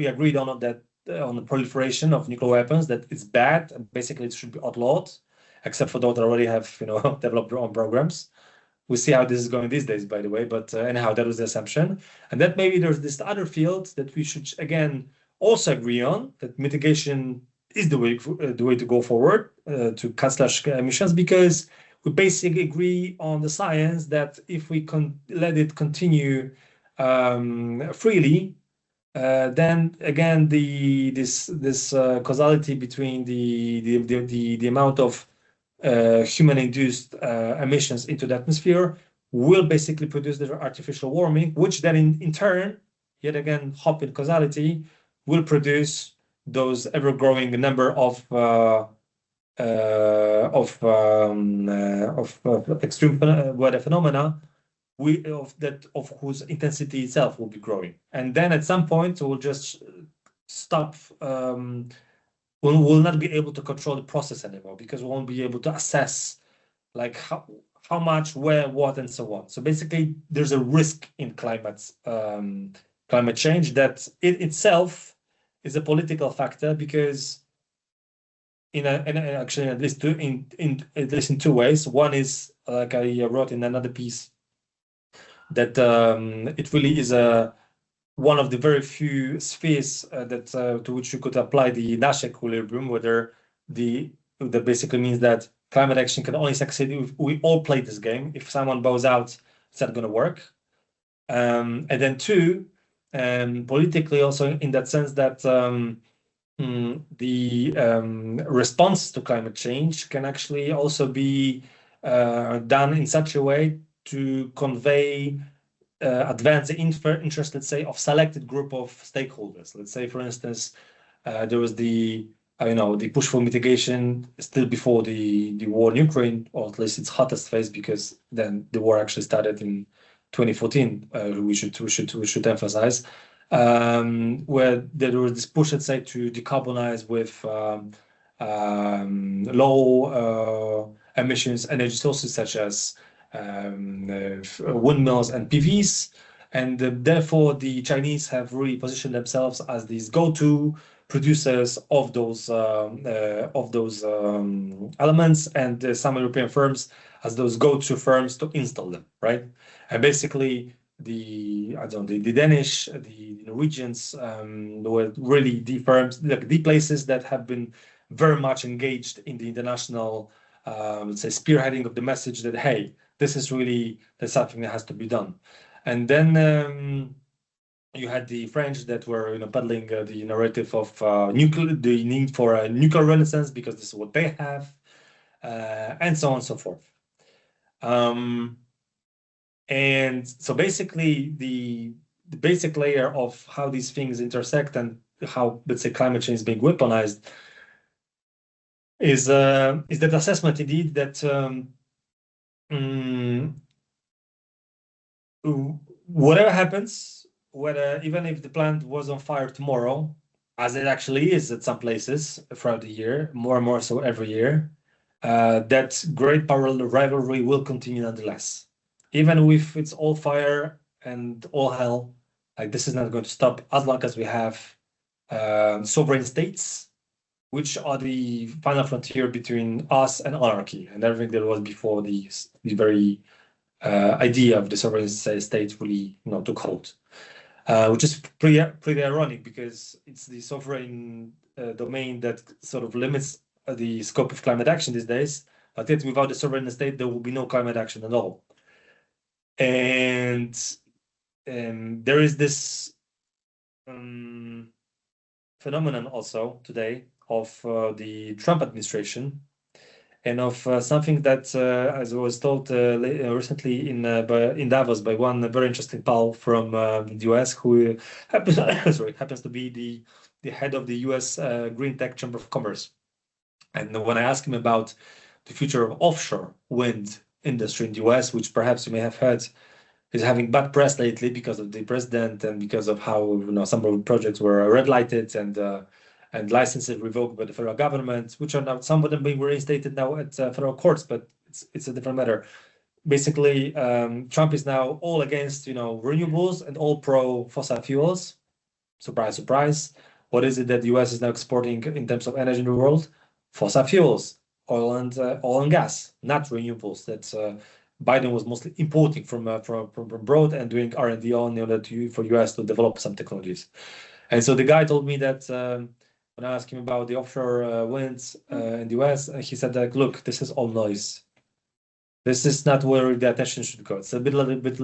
agreed on that on the proliferation of nuclear weapons, that it's bad and basically it should be outlawed, except for those that already have developed their own programs. We see how this is going these days, by the way, but anyhow, that was the assumption. And that maybe there's this other field that we should again also agree on, that mitigation is the way to go forward to cut emissions, because we basically agree on the science that if we let it continue freely, then again this causality between the amount of human-induced emissions into the atmosphere will basically produce the artificial warming, which then in turn, yet again, hop in causality, will produce those ever-growing number of extreme weather phenomena, of whose intensity itself will be growing. And then at some point, we'll just stop. We'll not be able to control the process anymore, because we won't be able to assess like how much, where, what, and so on. So basically, there's a risk in climate change that it itself is a political factor, because actually at least in two ways. One is, like I wrote in another piece, that it really is one of the very few spheres that to which you could apply the Nash equilibrium, whether that basically means that climate action can only succeed if we all play this game. If someone bows out, it's not going to work. And then two, politically also, in that sense that the response to climate change can actually also be done in such a way to convey advance the interest, let's say, of selected group of stakeholders. Let's say, for instance, there was the push for mitigation still before the war in Ukraine, or at least its hottest phase, because then the war actually started in 2014. We should emphasize, where there was this push, let's say, to decarbonize with low emissions energy sources such as windmills and PVs, and therefore the Chinese have really positioned themselves as these go-to producers of those elements, and some European firms as those go-to firms to install them, right? And basically the Danish, the Norwegians were really the firms, like the places that have been very much engaged in the international, let's say, spearheading of the message that, hey, this is really something that has to be done. And then you had the French that were peddling the narrative of the need for a nuclear renaissance because this is what they have, and so on and so forth. And so basically the basic layer of how these things intersect and how, let's say, climate change is being weaponized is that assessment indeed that whatever happens, whether even if the plant was on fire tomorrow, as it actually is at some places throughout the year, more and more so every year, that great power rivalry will continue nonetheless. Even if it's all fire and all hell, like this is not going to stop as long as we have sovereign states, which are the final frontier between us and anarchy and everything that was before the very idea of the sovereign state really took hold, which is pretty ironic because it's the sovereign domain that sort of limits the scope of climate action these days. But yet, without the sovereign state, there will be no climate action at all. And there is this phenomenon also today of the Trump administration and of something that, as I was told recently in Davos by one very interesting pal from the US, who happens to be the head of the US Green Tech Chamber of Commerce. And when I asked him about the future of offshore wind industry in the US, which perhaps you may have heard is having bad press lately because of the president and because of how some of the projects were red lighted and licenses revoked by the federal government, which are now some of them being reinstated now at federal courts, but it's a different matter. Basically, Trump is now all against, renewables and all pro fossil fuels. Surprise, surprise. What is it that the US is now exporting in terms of energy in the world? Fossil fuels, oil and gas, not renewables. That's Biden was mostly importing from abroad and doing R&D on in order for US to develop some technologies. And so the guy told me that when I asked him about the offshore winds in the US, he said that, look, this is all noise. This is not where the attention should go. It's a little bit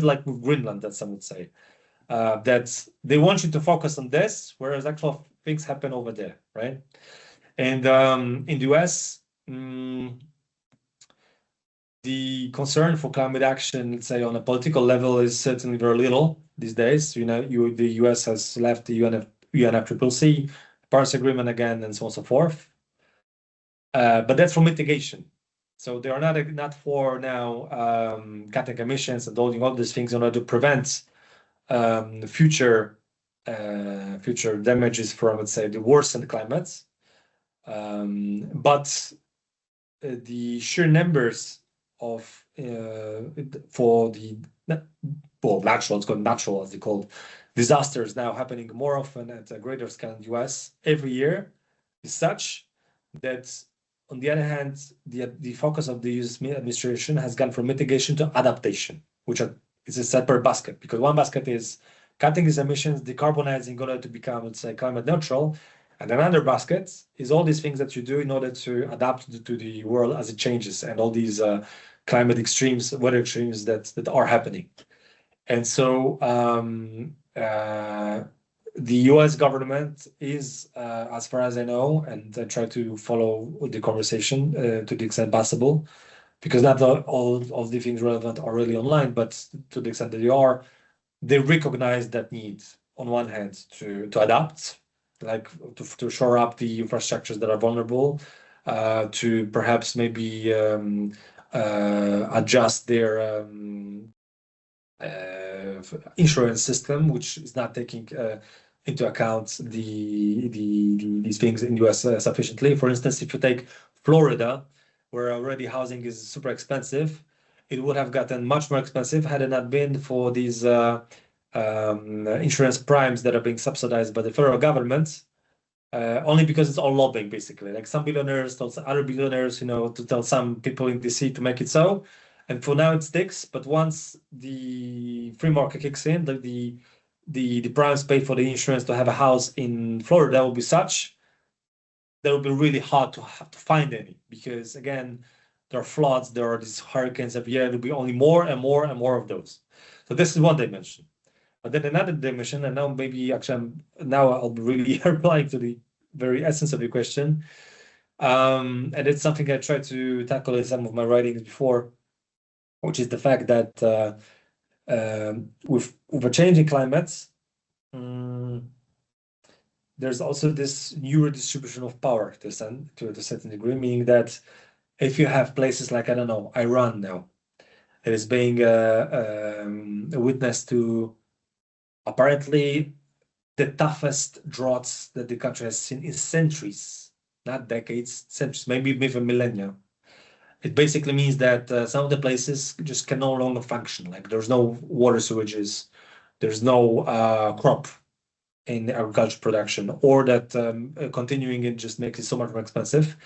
like with Greenland, that some would say. That they want you to focus on this, whereas actual things happen over there, right? And in the US, the concern for climate action, let's say on a political level, is certainly very little these days. The US has left the UNFCCC, Paris Agreement again, and so on and so forth. But that's for mitigation. So they are not for now cutting emissions and doing all these things in order to prevent future damages from, let's say, the worsened climates. But the sheer numbers of for the natural, as they call it, disasters now happening more often at a greater scale in the US every year is such that, on the other hand, the focus of the US administration has gone from mitigation to adaptation, which is a separate basket, because one basket is cutting these emissions, decarbonizing in order to become, let's say, climate neutral. And another basket is all these things that you do in order to adapt to the world as it changes and all these climate extremes, weather extremes that are happening. And so the US government is, as far as I know, and I try to follow the conversation to the extent possible, because not all of the things relevant are really online, but to the extent that they recognize that need, on one hand, to adapt, like to shore up the infrastructures that are vulnerable, to perhaps maybe adjust their insurance system, which is not taking into account these things in the US sufficiently. For instance, if you take Florida, where already housing is super expensive, it would have gotten much more expensive had it not been for these insurance primes that are being subsidized by the federal government, only because it's all lobbying, basically. Like some billionaires told other billionaires, to tell some people in DC to make it so. And for now it sticks, but once the free market kicks in, the primes pay for the insurance to have a house in Florida will be such that it will be really hard to find any, because again, there are floods, there are these hurricanes every year. There will be only more and more and more of those. So this is one dimension. But then another dimension, and now maybe actually I'll be really replying to the very essence of your question, and it's something I tried to tackle in some of my writings before, which is the fact that with a changing climates, there's also this new redistribution of power to a certain degree, meaning that if you have places like, I don't know, Iran now, that is being a witness to apparently the toughest droughts that the country has seen in centuries, not decades, centuries, maybe even millennia. It basically means that some of the places just can no longer function. Like there's no water sewages, there's no crop in the agriculture production, or that continuing it just makes it so much more expensive.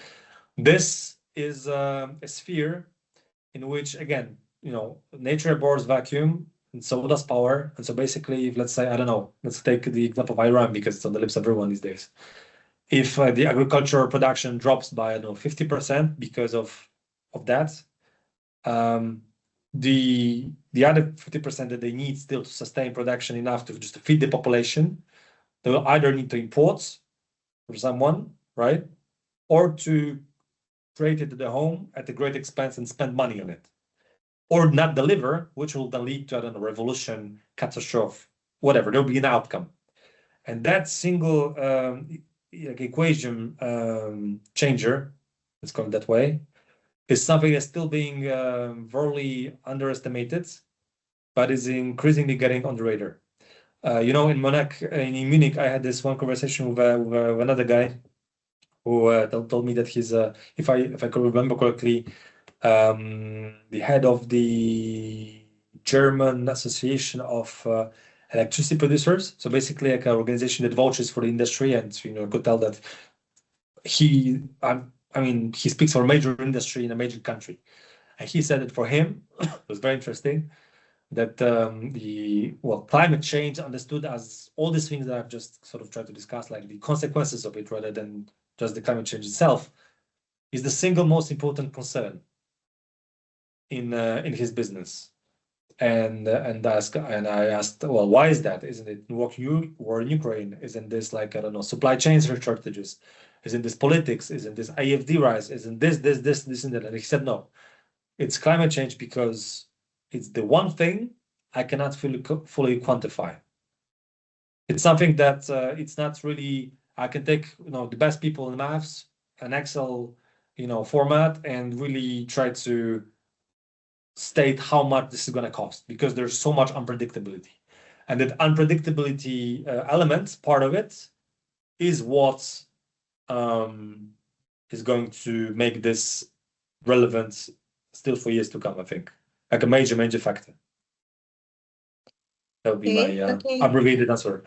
This is a sphere in which, again, nature abhors vacuum, and so does power. And so basically, if, let's say, I don't know, let's take the example of Iran, because it's on the lips of everyone these days. If the agricultural production drops by, I don't know, 50% because of that, the other 50% that they need still to sustain production enough to just feed the population, they will either need to import from someone, right, or to create it at the home at a great expense and spend money on it, or not deliver, which will then lead to, I don't know, revolution, catastrophe, whatever. There will be an outcome, and that single equation changer, let's call it that way, is something that's still being very underestimated, but is increasingly getting on the radar. In Munich, I had this one conversation with another guy who told me that he's if I could remember correctly, the head of the German Association of Electricity Producers. So basically, like an organization that vouches for the industry, and could tell that he speaks for a major industry in a major country, and he said that for him it was very interesting that climate change understood as all these things that I've just sort of tried to discuss, like the consequences of it rather than just the climate change itself, is the single most important concern in his business. And I asked, well, why is that? Isn't it war in Ukraine? Isn't this like, I don't know, supply chains shortages? Isn't this politics? Isn't this AFD rise? Isn't this and that? And he said, no, it's climate change because it's the one thing I cannot fully quantify. It's something that it's not really, I can take the best people in maths, an Excel format, and really try to state how much this is going to cost, because there's so much unpredictability, and that unpredictability element, part of it, is what is going to make this relevant still for years to come, I think, like a major factor. That would be my abbreviated answer.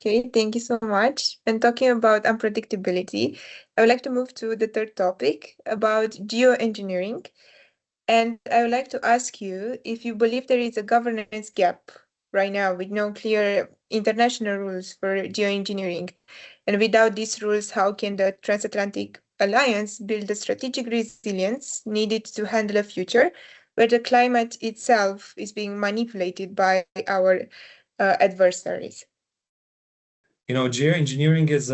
Okay, thank you so much. And talking about unpredictability, I would like to move to the third topic about geoengineering. And I would like to ask you if you believe there is a governance gap right now with no clear international rules for geoengineering. And without these rules, how can the transatlantic alliance build the strategic resilience needed to handle a future where the climate itself is being manipulated by our adversaries? Geoengineering is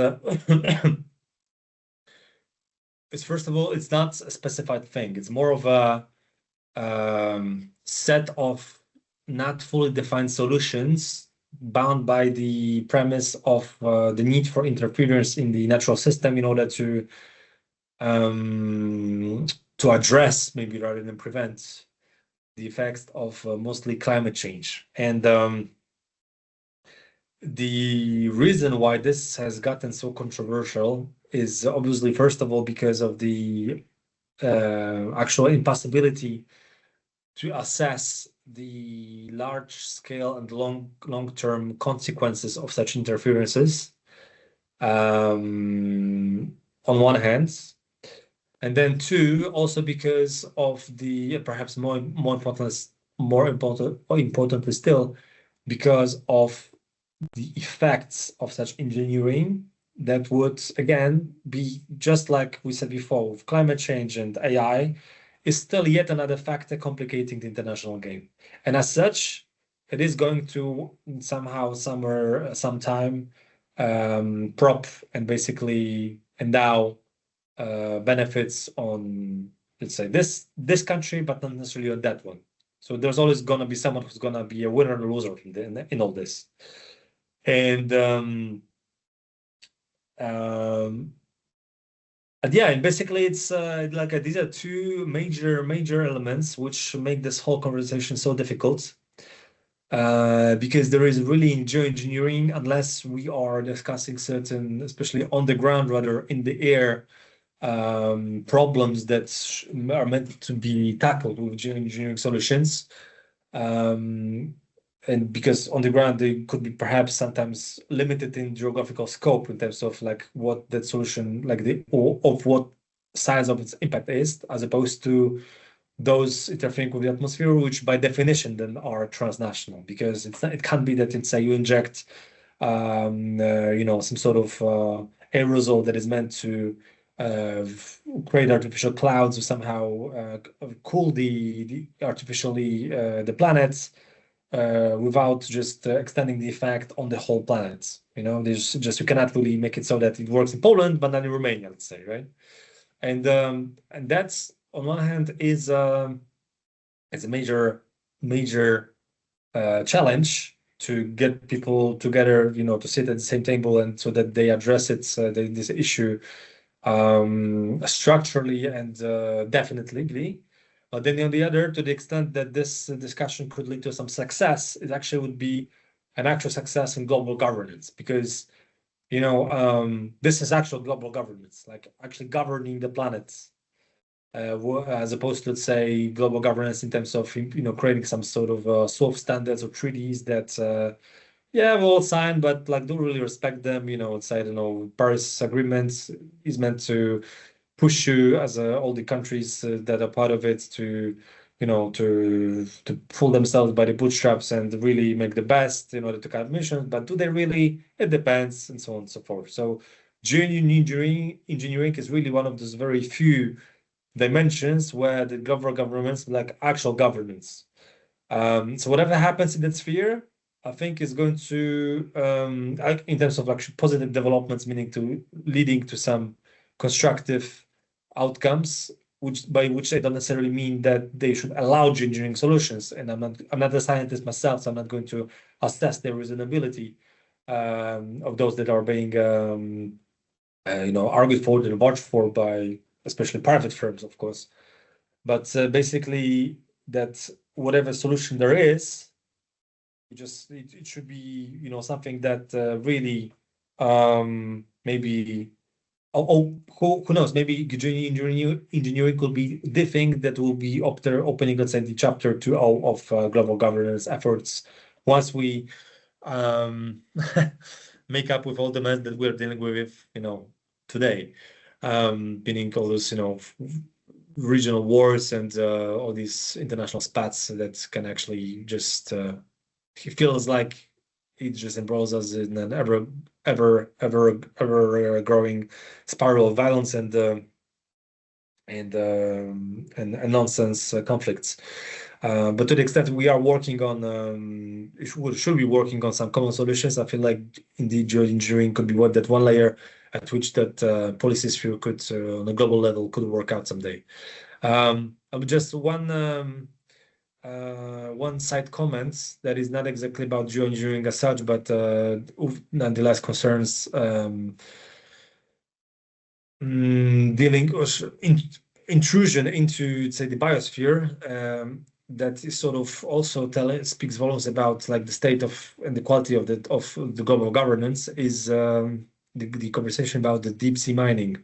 it's, first of all, it's not a specified thing. It's more of a set of not fully defined solutions bound by the premise of the need for interference in the natural system in order to address, maybe rather than prevent, the effects of mostly climate change. And the reason why this has gotten so controversial is obviously, first of all, because of the actual impossibility to assess the large scale and long-term consequences of such interferences on one hand, and then two, also because of the perhaps more importantly still, because of the effects of such engineering that would again be, just like we said before, with climate change and AI, is still yet another factor complicating the international game. And as such, it is going to somehow, somewhere, sometime, prop and basically endow benefits on, let's say, this country, but not necessarily on that one. So there's always going to be someone who's going to be a winner and a loser in all this. And and basically it's like these are two major elements which make this whole conversation so difficult, because there is really in geoengineering, unless we are discussing certain, especially on the ground rather in the air, problems that are meant to be tackled with geoengineering solutions, and because on the ground they could be perhaps sometimes limited in geographical scope in terms of like what that solution, like of what size of its impact is, as opposed to those interfering with the atmosphere, which by definition then are transnational, because it can't be that it's you inject some sort of aerosol that is meant to create artificial clouds or somehow cool the artificially the planets, without just extending the effect on the whole planet. There's just, you cannot really make it so that it works in Poland, but not in Romania, let's say, right? And that's, on one hand, is it's a major challenge to get people together, to sit at the same table, and so that they address this issue structurally and definitely. But then on the other, to the extent that this discussion could lead to some success, it actually would be an actual success in global governance, because this is actual global governance, like actually governing the planet, as opposed to, let's say, global governance in terms of, creating some sort of soft standards or treaties that, we all sign, but like don't really respect them. It's, I don't know, Paris Agreement is meant to push you as all the countries that are part of it to, to pull themselves by the bootstraps and really make the best in order to cut emissions. But do they really? It depends, and so on and so forth. So geoengineering is really one of those very few dimensions where the governments like actual governance. So whatever happens in that sphere, I think is going to, in terms of like positive developments, meaning leading to some constructive outcomes, by which I don't necessarily mean that they should allow geoengineering solutions. And I'm not a scientist myself, so I'm not going to assess the reasonability of those that are being argued for and vouched for by especially private firms, of course. But basically, that whatever solution there is, it should be something that really maybe who knows, maybe engineering could be the thing that will be opening, let's say, the chapter 2 of global governance efforts once we make up with all the mess that we're dealing with today, meaning all those regional wars and all these international spats that can actually just it feels like it just embroils us in an ever growing spiral of violence and nonsense conflicts. But to the extent we are working on, should be working on some common solutions, I feel like indeed geoengineering could be that one layer at which that policy sphere could, on a global level, could work out someday. Just one side comment that is not exactly about geoengineering as such, but nonetheless concerns dealing with intrusion into, say, the biosphere. That is sort of also speaks volumes about like the state of and the quality of the global governance is the conversation about the deep sea mining,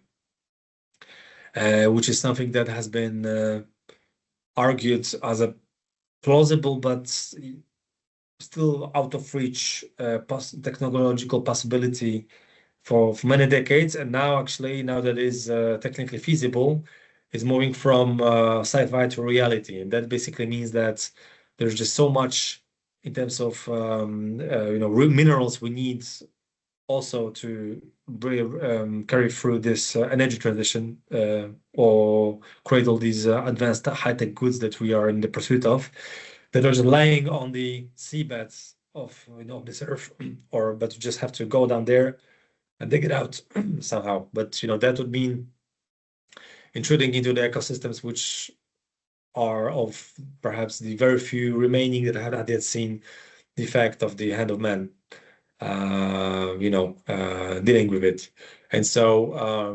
which is something that has been argued as a plausible but still out of reach technological possibility for many decades, and now that is technically feasible, is moving from sci-fi to reality, and that basically means that there's just so much in terms of minerals we need also to carry through this energy transition or create all these advanced high-tech goods that we are in the pursuit of, that are just lying on the seabeds of this earth, but you just have to go down there and dig it out somehow. But that would mean intruding into the ecosystems which are of perhaps the very few remaining that have not yet seen the effect of the hand of man dealing with it. And so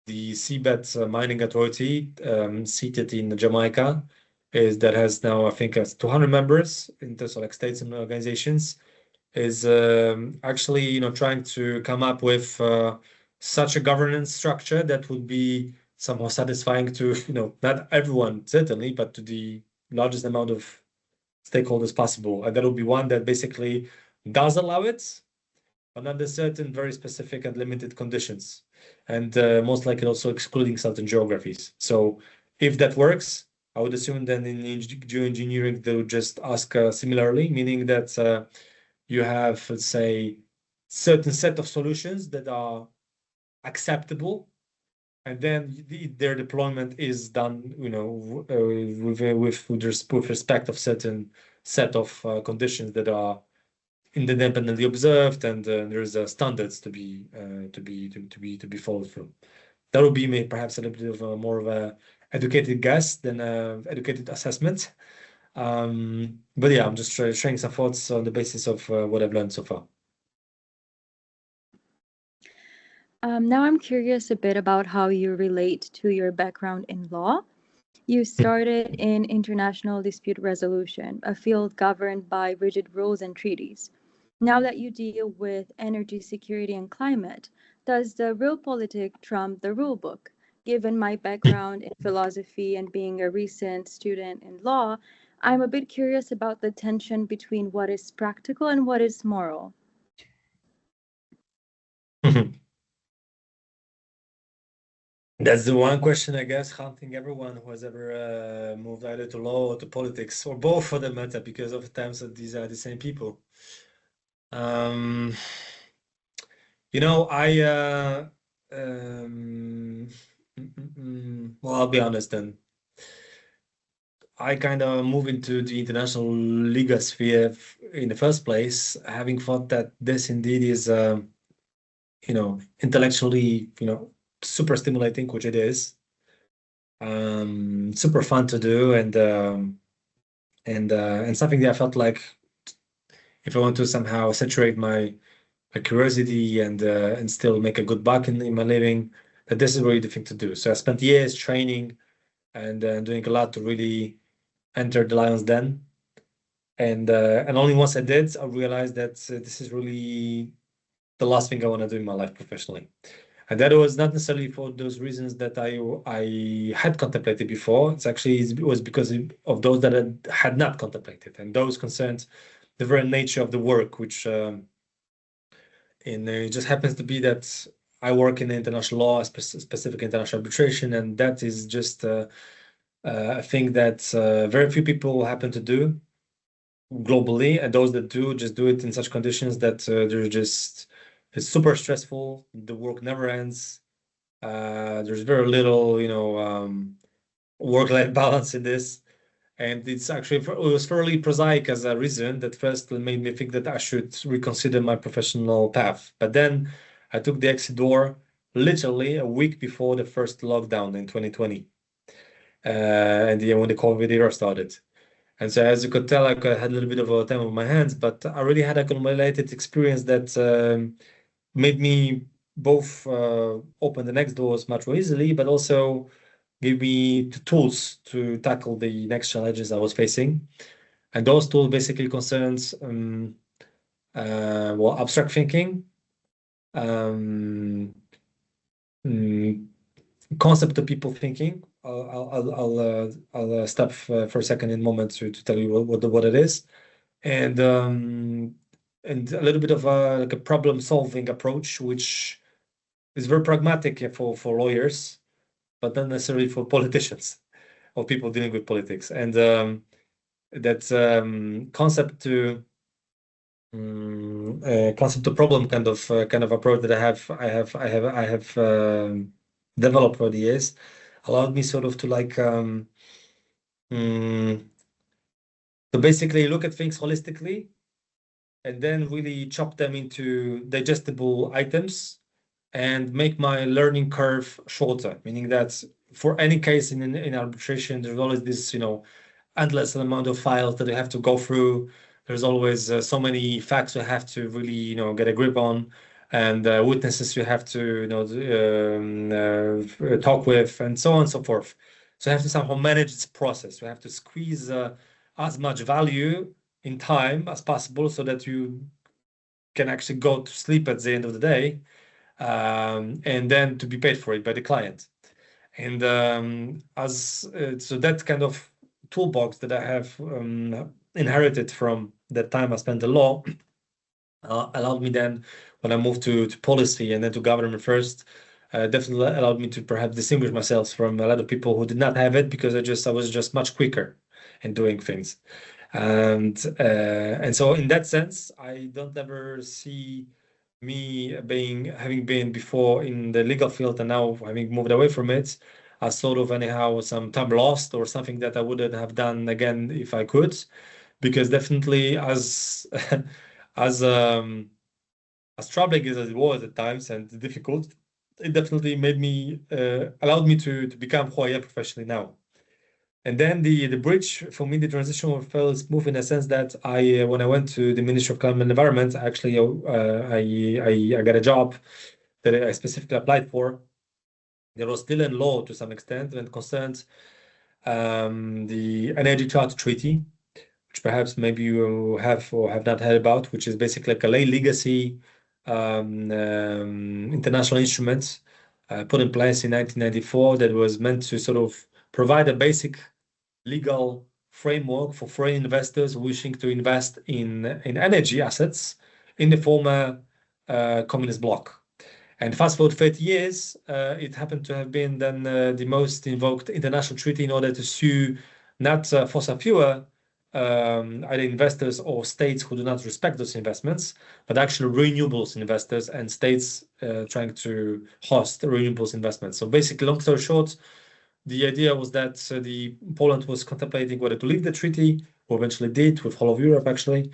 the Seabed Mining Authority, seated in Jamaica, that has now, I think, 200 members in terms of like states and organizations, is actually trying to come up with such a governance structure that would be somehow satisfying to not everyone certainly, but to the largest amount of stakeholders possible. And that would be one that basically does allow it, but under certain very specific and limited conditions, and most likely also excluding certain geographies. So if that works, I would assume then in geoengineering they would just ask similarly, meaning that you have, let's say, certain set of solutions that are acceptable, and then their deployment is done, with respect of certain set of conditions that are independently observed, and there's standards to be followed through. That would be perhaps a little bit of more of a educated guess than educated assessment. But yeah, I'm just sharing some thoughts on the basis of what I've learned so far. Now I'm curious a bit about how you relate to your background in law. You started in international dispute resolution, a field governed by rigid rules and treaties. Now that you deal with energy security and climate, does the realpolitik trump the rule book? Given my background in philosophy and being a recent student in law, I'm a bit curious about the tension between what is practical and what is moral. That's the one question, I guess, haunting everyone who has ever moved either to law or to politics, or both for the matter, because oftentimes these are the same people. You know, well, I'll be honest then. I kind of moved into the international legal sphere in the first place, having thought that this indeed is, you know, intellectually, you know, super stimulating, which it is, super fun to do, and something that I felt like if I want to somehow saturate my curiosity and still make a good buck in my living, that this is really the thing to do. So I spent years training and doing a lot to really enter the lion's den, and only once I did, I realized that this is really the last thing I want to do in my life professionally. And that was not necessarily for those reasons that I had contemplated before. It was because of those that I had not contemplated, and those concerned the very nature of the work, which it just happens to be that I work in international law, specific international arbitration, and that is just a thing that very few people happen to do globally, and those that do just do it in such conditions that it's super stressful. The work never ends. There's very little, you know, work-life balance in this. And it was fairly prosaic as a reason that first made me think that I should reconsider my professional path. But then I took the exit door literally a week before the first lockdown in 2020. And when the COVID era started. And so as you could tell, I had a little bit of a time on my hands, but I really had accumulated experience that made me both open the next doors much more easily, but also gave me the tools to tackle the next challenges I was facing. And those tools basically concerns abstract thinking, concept of people thinking. I'll stop for a second in a moment to tell you what it is, and a little bit of like a problem-solving approach, which is very pragmatic for lawyers, but not necessarily for politicians or people dealing with politics. And that concept to problem kind of approach that I have developed over the years allowed me sort of to like to basically look at things holistically and then really chop them into digestible items and make my learning curve shorter, meaning that for any case in arbitration, there's always this, you know, endless amount of files that you have to go through. There's always so many facts you have to really, you know, get a grip on, and witnesses you have to, you know, talk with, and so on and so forth. So you have to somehow manage this process. You have to squeeze as much value in time as possible so that you can actually go to sleep at the end of the day, and then to be paid for it by the client. And so that kind of toolbox that I have inherited from that time I spent in law allowed me then, when I moved to policy and then to government first, definitely allowed me to perhaps distinguish myself from a lot of people who did not have it, because I was just much quicker in doing things. And so in that sense, I don't ever see me having been before in the legal field and now having moved away from it as sort of anyhow some time lost or something that I wouldn't have done again if I could, because definitely as troubling as it was at times and difficult, it definitely allowed me to become who I am professionally now. And then the bridge for me, the transition felt smooth in a sense that when I went to the Ministry of Climate and Environment, actually I got a job that I specifically applied for. That was still in law to some extent and concerned the Energy Charter Treaty, which which perhaps maybe you have or have not heard about, which is basically like a legacy international instrument put in place in 1994 that was meant to sort of provide a basic legal framework for foreign investors wishing to invest in energy assets in the former communist bloc. And fast forward 30 years, it happened to have been then the most invoked international treaty in order to sue not fossil fuel either investors or states who do not respect those investments, but actually renewables investors and states trying to host renewables investments. So basically, long story short, the idea was that Poland was contemplating whether to leave the treaty, or eventually did with whole of Europe actually.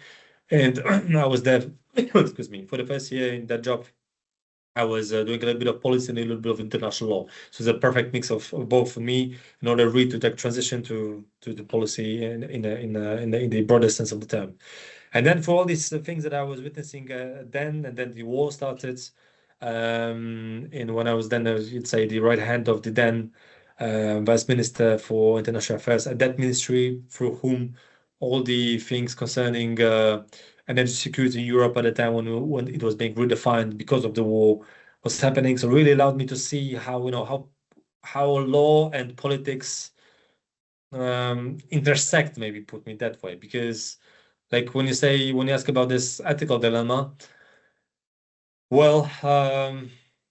And I was there, excuse me, for the first year in that job. I was doing a little bit of policy and a little bit of international law. So it's a perfect mix of both for me in order really to take transition to the policy in the broader sense of the term. And then for all these things that I was witnessing then, and then the war started, and when I was then, you'd say, the right hand of the then Vice Minister for International Affairs at that ministry, through whom all the things concerning energy security in Europe at the time when it was being redefined because of the war was happening. So really allowed me to see how law and politics intersect, maybe put me that way, because like when you ask about this ethical dilemma, well,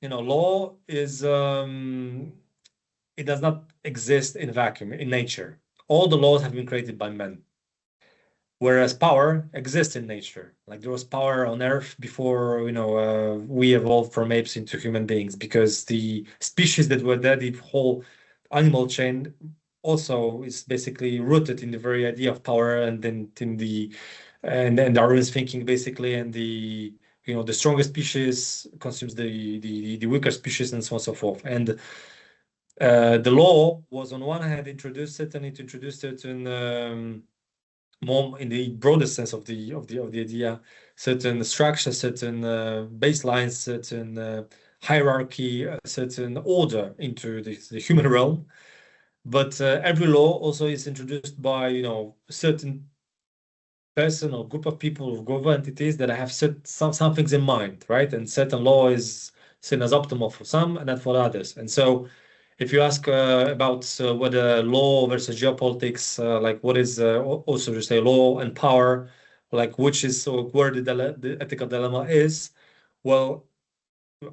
law is it does not exist in a vacuum in nature. All the laws have been created by men. Whereas power exists in nature. Like there was power on Earth before, we evolved from apes into human beings, because the species that were there, the whole animal chain also is basically rooted in the very idea of power, and then and Darwin's thinking basically, and the strongest species consumes the weaker species, and so on and so forth. And the law was on one hand introduced certain more in the broader sense of the idea, certain structures, certain baselines, certain hierarchy, certain order into the human realm. But every law also is introduced by a certain person or group of people or group of entities that have some things in mind, right? And certain law is seen as optimal for some and not for others. And so if you ask about whether law versus geopolitics, like what is also to say law and power, like which is where the ethical dilemma is, well,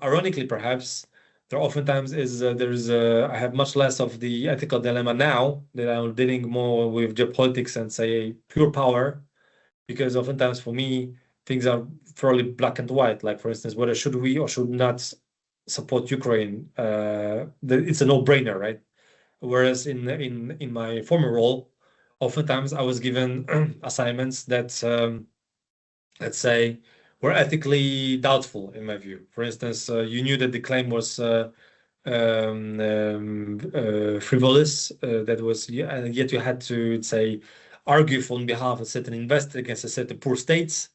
ironically perhaps, there oftentimes is I have much less of the ethical dilemma now that I'm dealing more with geopolitics and say pure power, because oftentimes for me things are fairly black and white. Like for instance, whether should we or should not support Ukraine, it's a no-brainer, right? Whereas in my former role, oftentimes I was given assignments that let's say were ethically doubtful in my view. For instance, you knew that the claim was frivolous, that was, and yet you had to say argue on behalf of certain investors against a certain poor states,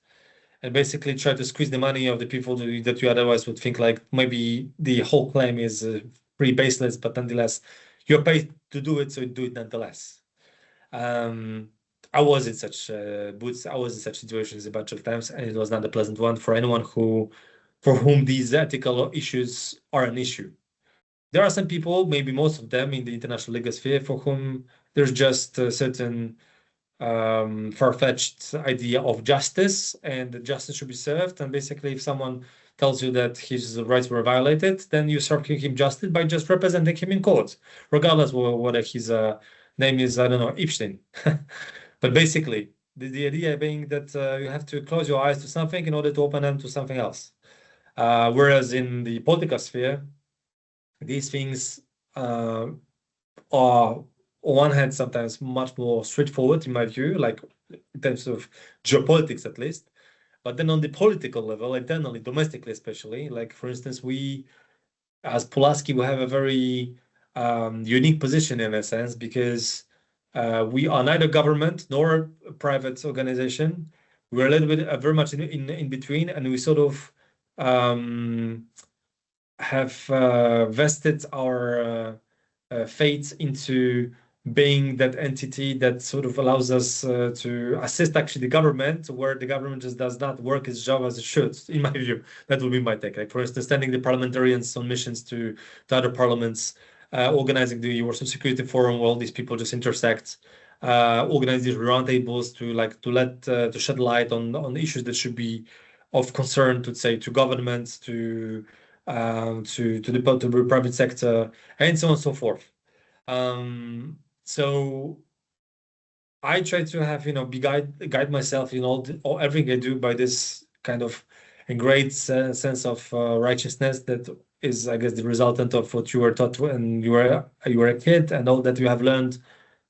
and basically try to squeeze the money of the people that you otherwise would think like maybe the whole claim is pretty baseless, but nonetheless, you're paid to do it, so do it nonetheless. I was in such boots. I was in such situations a bunch of times, and it was not a pleasant one for anyone for whom these ethical issues are an issue. There are some people, maybe most of them in the international legal sphere, for whom there's just a certain far-fetched idea of justice, and justice should be served. And basically, if someone tells you that his rights were violated, then you serve him justice by just representing him in court, regardless of whether his name is, I don't know, Epstein. But basically, the idea being that you have to close your eyes to something in order to open them to something else. Whereas in the political sphere, these things are, on one hand, sometimes much more straightforward in my view, like in terms of geopolitics at least. But then on the political level, internally, domestically especially, like for instance, we, as Pulaski, we have a very unique position in a sense, because we are neither government nor a private organization. We're a little bit very much in between, and we sort of have vested our fate into being that entity that sort of allows us to assist actually the government, where the government just does not work its job as it should, in my view. That would be my take. Like, for instance, sending the parliamentarians on missions to other parliaments, organizing the Warsaw Security Forum where all these people just intersect, organize these roundtables to shed light on issues that should be of concern to, say, to governments, to the private sector, and so on and so forth. So I try to have, guide myself in all everything I do by this kind of a great sense of righteousness that is, I guess, the resultant of what you were taught when you were a kid, and all that you have learned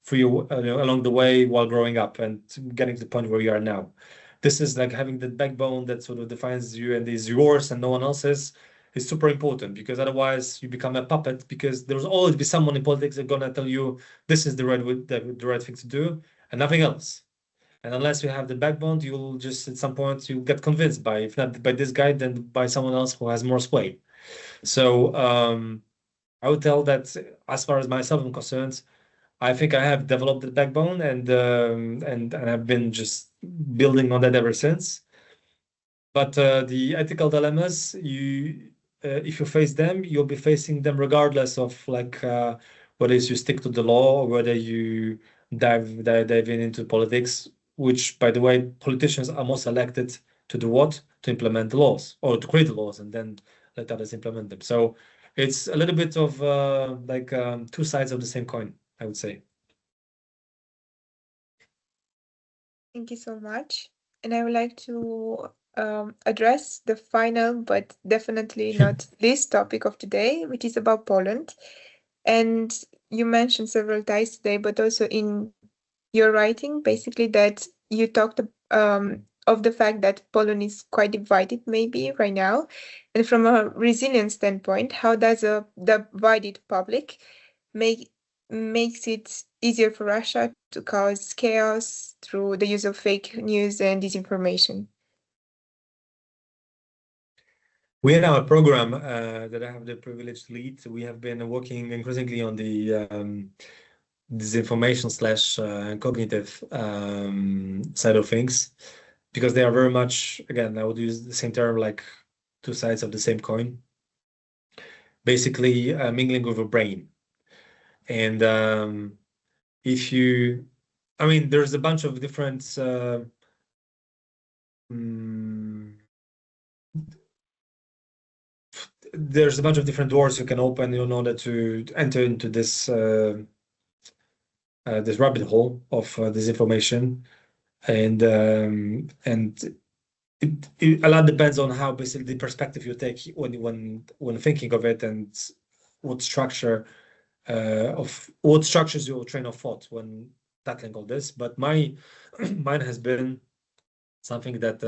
for you along the way while growing up and getting to the point where you are now. This is like having that backbone that sort of defines you and is yours and no one else's. Is super important, because otherwise you become a puppet, because there's always be someone in politics that's gonna tell you this is the right thing to do and nothing else. And unless you have the backbone, you'll just at some point you'll get convinced by, if not by this guy, then by someone else who has more sway. So I would tell that as far as myself I'm concerned, I think I have developed the backbone, and I've been just building on that ever since. But the ethical dilemmas, if you face them, you'll be facing them regardless of whether you stick to the law or whether you dive into politics, which, by the way, politicians are most elected to do what? To implement the laws, or to create the laws and then let others implement them. So it's a little bit of two sides of the same coin, I would say. Thank you so much. And I would like to address the final, but definitely not least topic of today, which is about Poland. And you mentioned several times today, but also in your writing, basically, that you talked of the fact that Poland is quite divided maybe right now. And from a resilience standpoint, how does a divided public makes it easier for Russia to cause chaos through the use of fake news and disinformation? We in our program that I have the privilege to lead, we have been working increasingly on the disinformation / cognitive side of things, because they are very much, again, I would use the same term, like two sides of the same coin, basically mingling with a brain. And there's a bunch of different there's a bunch of different doors you can open in order to enter into this this rabbit hole of disinformation, and it a lot depends on how basically the perspective you take when thinking of it, and what structures your train of thought when tackling all this. But mine has been something that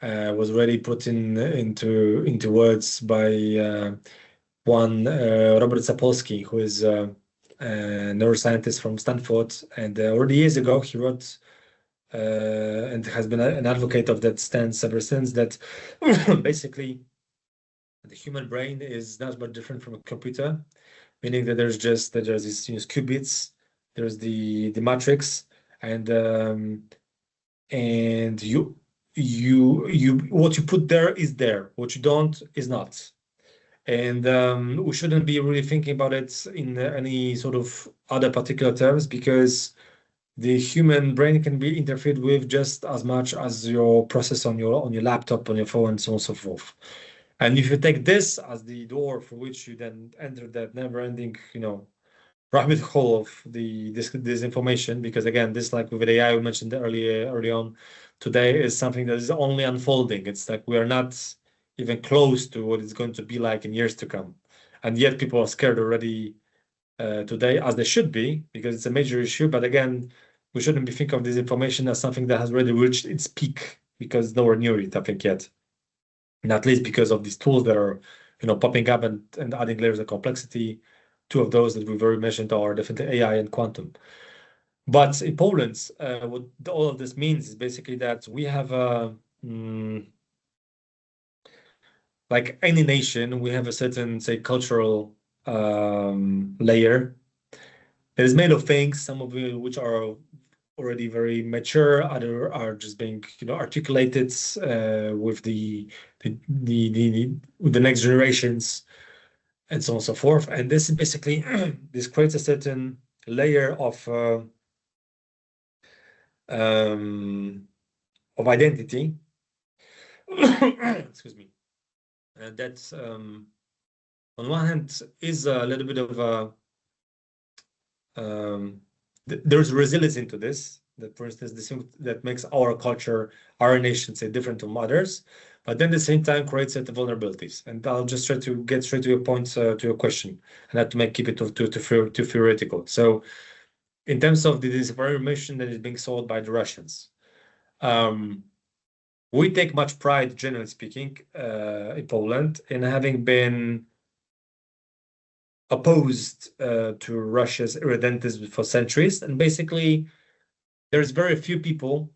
was already put into words by one Robert Sapolsky, who is a neuroscientist from Stanford, and already years ago he wrote and has been an advocate of that stance ever since, that basically the human brain is not much different from a computer, meaning that there's these qubits, there's the matrix, and you what you put there is there, what you don't is not. And we shouldn't be really thinking about it in any sort of other particular terms, because the human brain can be interfered with just as much as your process on your laptop, on your phone, and so on and so forth. And if you take this as the door for which you then enter that never-ending, rabbit hole of this information, because again, this, like with AI we mentioned early on today, is something that is only unfolding. It's like we are not even close to what it's going to be like in years to come, and yet people are scared already today, as they should be, because it's a major issue. But again, we shouldn't be thinking of this information as something that has already reached its peak, because nowhere near it, I think, yet. Not least because of these tools that are, popping up and adding layers of complexity. Two of those that we already mentioned are definitely AI and quantum. But in Poland, what all of this means is basically that we have like any nation, we have a certain, say, cultural layer that is made of things, some of which are already very mature, other are just being, you know, articulated with the next generations, and so on and so forth. And this is basically this creates a certain layer of identity. Excuse me. That's on one hand is a little bit of a there's resilience into this. That, for instance, this thing that makes our culture, our nation, say, different from others, but then at the same time creates certain vulnerabilities. And I'll just try to get straight to your point, to your question, and not to keep it too theoretical. So, in terms of the disinformation that is being sold by the Russians, we take much pride, generally speaking, in Poland, in having been opposed to Russia's irredentism for centuries. And basically, there's very few people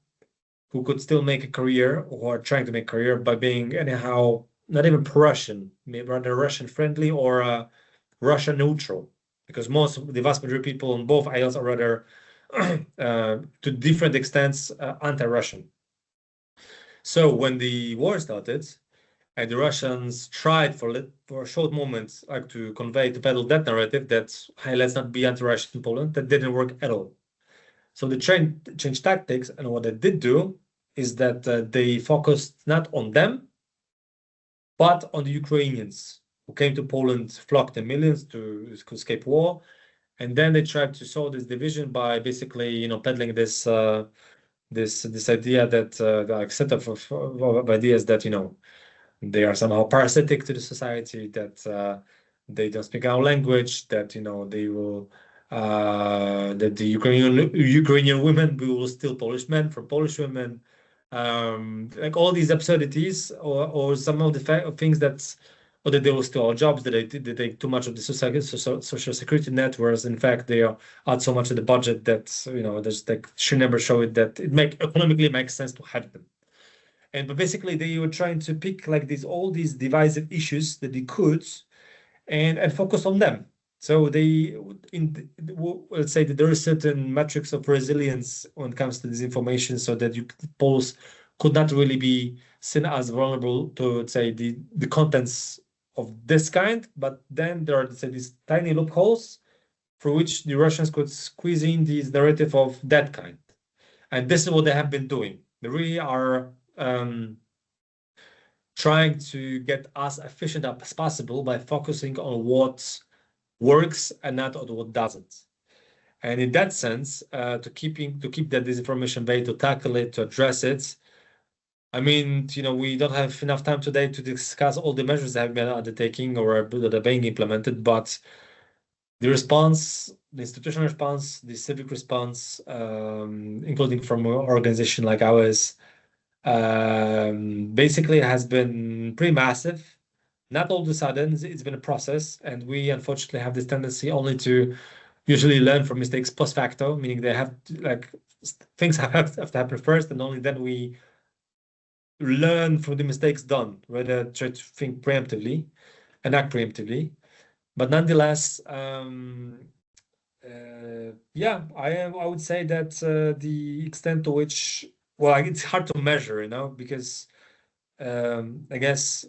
who could still make a career, or are trying to make a career, by being anyhow not even pro-Russian, maybe rather Russian-friendly or Russian-neutral, because most of the vast majority of people on both aisles are rather, to different extents, anti-Russian. So when the war started, and the Russians tried for a short moment, like, to peddle that narrative that, hey, let's not be anti-Russian in Poland, that didn't work at all. So they changed tactics, and what they did do is that they focused not on them, but on the Ukrainians who came to Poland, flocked in millions to escape war, and then they tried to sow this division by basically, you know, peddling this this idea that like set of ideas that, you know, they are somehow parasitic to the society, that they don't speak our language, that, you know, they will that the Ukrainian women will steal Polish men from Polish women, like all these absurdities, or some of the things that, or that they will steal our jobs, that they take too much of the social security net, whereas in fact they add so much of the budget that, you know, there's like should never show it that it economically makes sense to have them. But basically they were trying to pick like all these divisive issues that they could, and focus on them. So they, let's say that there are certain metrics of resilience when it comes to disinformation, so that Poles could not really be seen as vulnerable to, let's say, the contents of this kind. But then there are, let's say, these tiny loopholes through which the Russians could squeeze in this narrative of that kind. And this is what they have been doing. They really are trying to get as efficient as possible by focusing on what works and not on what doesn't. And in that sense, to keep that disinformation veil, to tackle it, to address it, I mean, you know, we don't have enough time today to discuss all the measures that have been undertaking or that are being implemented, but the response, the institutional response, the civic response, including from an organization like ours, basically has been pretty massive. Not all of a sudden, it's been a process, and we unfortunately have this tendency only to usually learn from mistakes post facto, meaning they have to, like, things have to happen first, and only then we learn from the mistakes done, rather try to think preemptively and act preemptively. But nonetheless, yeah, I would say that the extent to which, well, it's hard to measure, you know, because I guess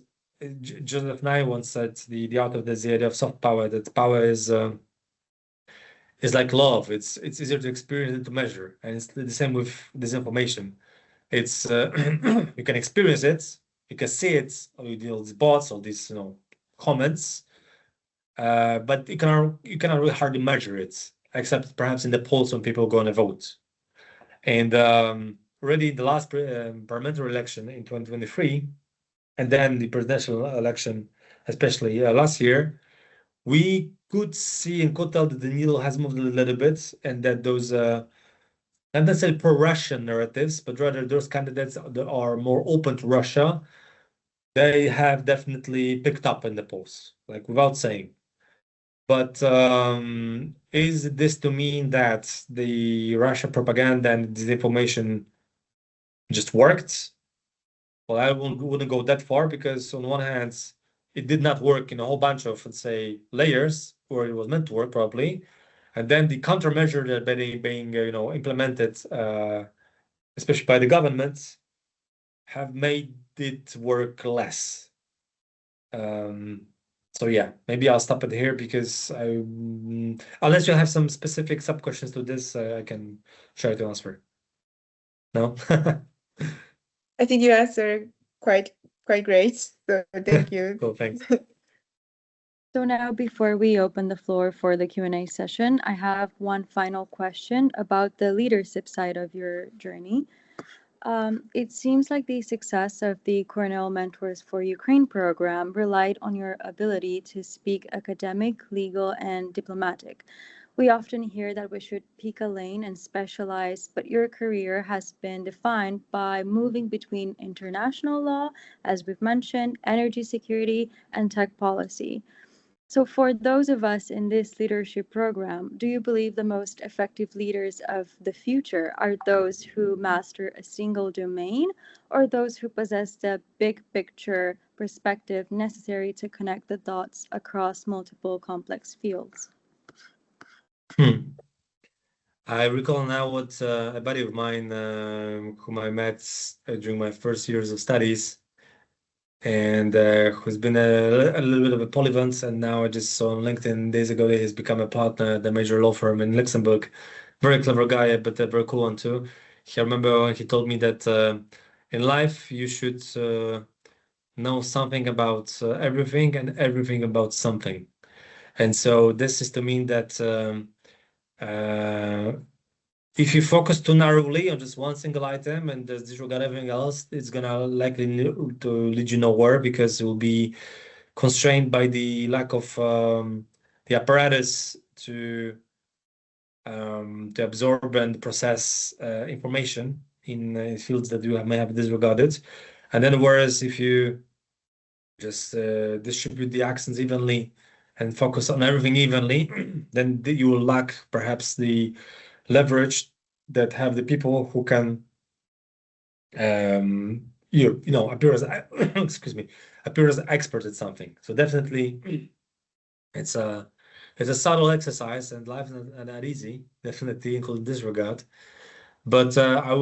Joseph Nye once said the art of the idea of soft power, that power is like love. It's easier to experience than to measure, and it's the same with disinformation. It's you can experience it, you can see it, or you deal with these bots or these, you know, comments, but you cannot really hardly measure it, except perhaps in the polls when people go and vote. And already the last parliamentary election in 2023, and then the presidential election, especially last year, we could see and could tell that the needle has moved a little bit, and that those not necessarily pro-Russian narratives, but rather those candidates that are more open to Russia, they have definitely picked up in the polls, like without saying. But is this to mean that the Russian propaganda and disinformation just worked? Well, I wouldn't go that far, because on one hand, it did not work in a whole bunch of, let's say, layers where it was meant to work properly. And then the countermeasure that being implemented, especially by the governments, have made it work less. So yeah, maybe I'll stop it here because unless you have some specific sub questions to this, I can try to answer. No. I think you answered quite great. So thank you. Cool, thanks. So now, before we open the floor for the Q&A session, I have one final question about the leadership side of your journey. It seems like the success of the Cornell Mentors for Ukraine program relied on your ability to speak academic, legal, and diplomatic. We often hear that we should pick a lane and specialize, but your career has been defined by moving between international law, as we've mentioned, energy security, and tech policy. So for those of us in this leadership program, do you believe the most effective leaders of the future are those who master a single domain, or those who possess the big picture perspective necessary to connect the dots across multiple complex fields? I recall now what a buddy of mine whom I met during my first years of studies, and who's been a little bit of a polyvalent, and now I just saw on LinkedIn days ago that he's become a partner at the major law firm in Luxembourg. Very clever guy, but a very cool one too. I remember when he told me that in life you should know something about everything and everything about something. And so this is to mean that if you focus too narrowly on just one single item and disregard everything else, it's gonna likely to lead you nowhere because it will be constrained by the lack of the apparatus to absorb and process information in fields that you may have disregarded. And then whereas if you just distribute the accents evenly and focus on everything evenly, then you will lack perhaps the leverage that have the people who can appear as appear as expert at something. So definitely it's a subtle exercise, and life is not easy, definitely, including this regard. But I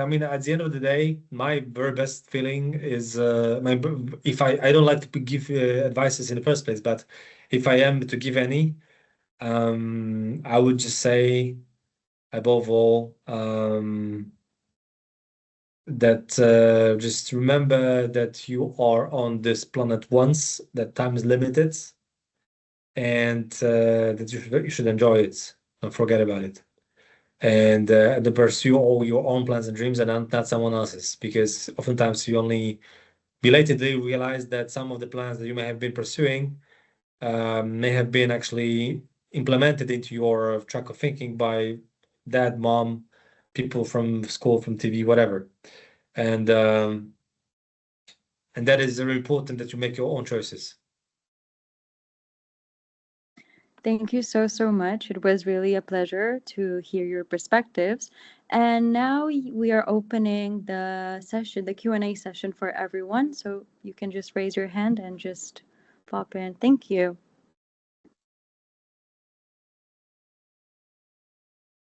mean, at the end of the day, my very best feeling is if I don't like to give advices in the first place, but if I am to give any, I would just say, above all, that just remember that you are on this planet once, that time is limited, and that you should enjoy it. Don't forget about it. And to pursue all your own plans and dreams and not someone else's, because oftentimes you only belatedly realize that some of the plans that you may have been pursuing may have been actually implemented into your track of thinking by dad, mom, people from school, from TV, whatever. And that is very important, that you make your own choices. Thank you so much. It was really a pleasure to hear your perspectives. And now we are opening the session, the Q&A session for everyone. So you can just raise your hand and just pop in. Thank you.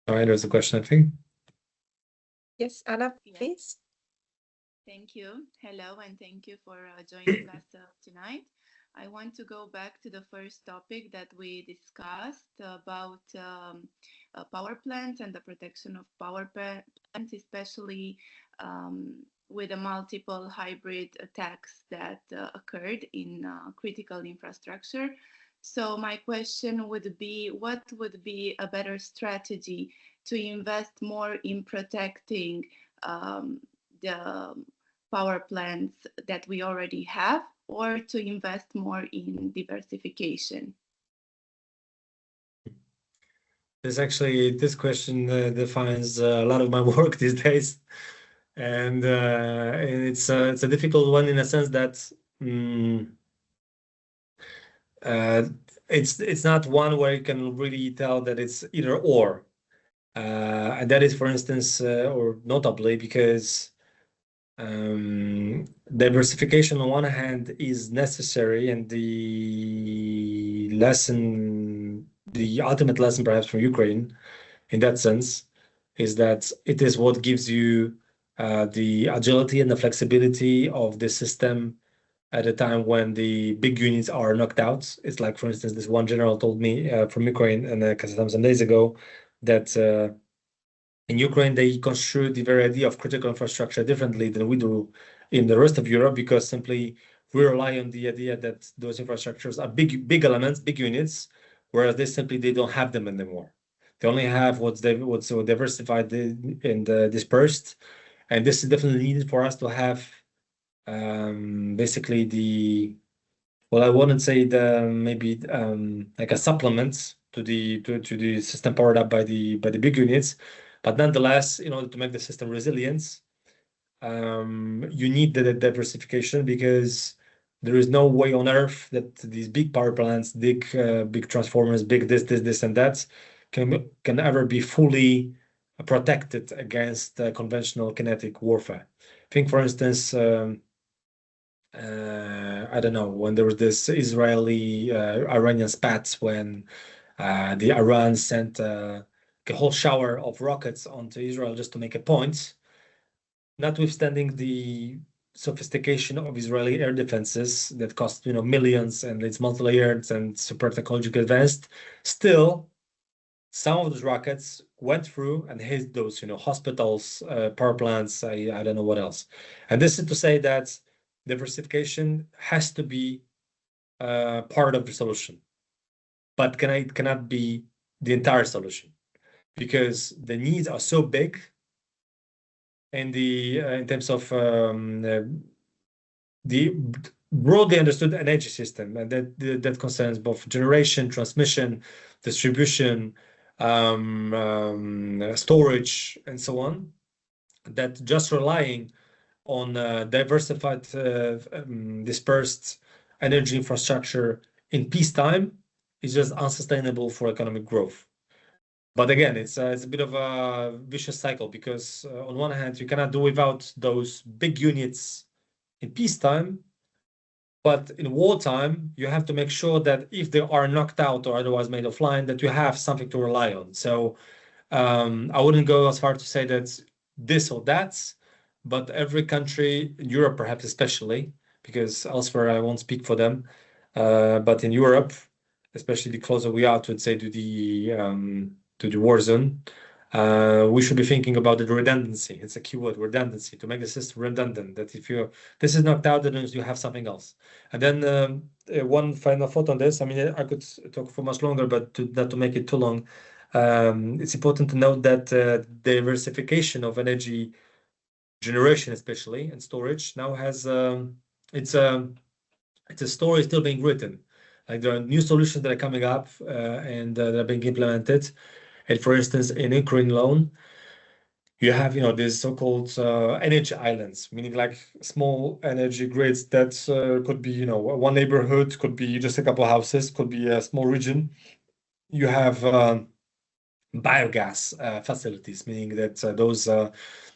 All right, there's a question, I think. Yes, Anna, please. Thank you. Hello, and thank you for joining us tonight. I want to go back to the first topic that we discussed about power plants and the protection of power plants, especially with the multiple hybrid attacks that occurred in critical infrastructure. So my question would be, what would be a better strategy to invest more in protecting the power plants that we already have, or to invest more in diversification? This question defines a lot of my work these days, and it's a difficult one in a sense that it's not one where you can really tell that it's either or, and that is, for instance, or notably, because diversification on one hand is necessary, and the lesson the ultimate lesson perhaps from Ukraine in that sense is that it is what gives you the agility and the flexibility of the system at a time when the big units are knocked out. It's like, for instance, this one general told me from Ukraine and some days ago that in Ukraine they construe the very idea of critical infrastructure differently than we do in the rest of Europe, because simply we rely on the idea that those infrastructures are big elements, big units, whereas they don't have them anymore. They only have what's so diversified and dispersed, and this is definitely needed for us to have basically I wouldn't say maybe like a supplement to the system powered up by the big units, but nonetheless, in order to make the system resilient, you need the diversification, because there is no way on earth that these big power plants, big transformers, big this and that can ever be fully protected against conventional kinetic warfare. Think, for instance, I don't know, when there was this Israeli Iranian spats, when the Iran sent a whole shower of rockets onto Israel just to make a point, notwithstanding the sophistication of Israeli air defenses that cost millions, and it's multi-layered and super technologically advanced, still some of those rockets went through and hit those hospitals, power plants, I don't know what else. And this is to say that diversification has to be part of the solution, but cannot be the entire solution, because the needs are so big in terms of the broadly understood energy system, and that concerns both generation, transmission, distribution, storage, and so on, that just relying on diversified, dispersed energy infrastructure in peacetime is just unsustainable for economic growth. But again, it's a bit of a vicious cycle, because on one hand, you cannot do without those big units in peacetime, but in wartime, you have to make sure that if they are knocked out or otherwise made offline, that you have something to rely on. So I wouldn't go as far to say that this or that, but every country, in Europe perhaps especially, because elsewhere I won't speak for them, but in Europe, especially the closer we are to, let's say, to the war zone, we should be thinking about the redundancy. It's a keyword, redundancy, to make the system redundant, that if this is knocked out, then you have something else. And then one final thought on this. I mean, I could talk for much longer, but not to make it too long, it's important to note that diversification of energy generation, especially, and storage, now has it's a story still being written. Like, there are new solutions that are coming up and that are being implemented. And for instance, in Ukraine alone, you have these so-called energy islands, meaning like small energy grids that could be one neighborhood, could be just a couple of houses, could be a small region. You have biogas facilities, meaning that those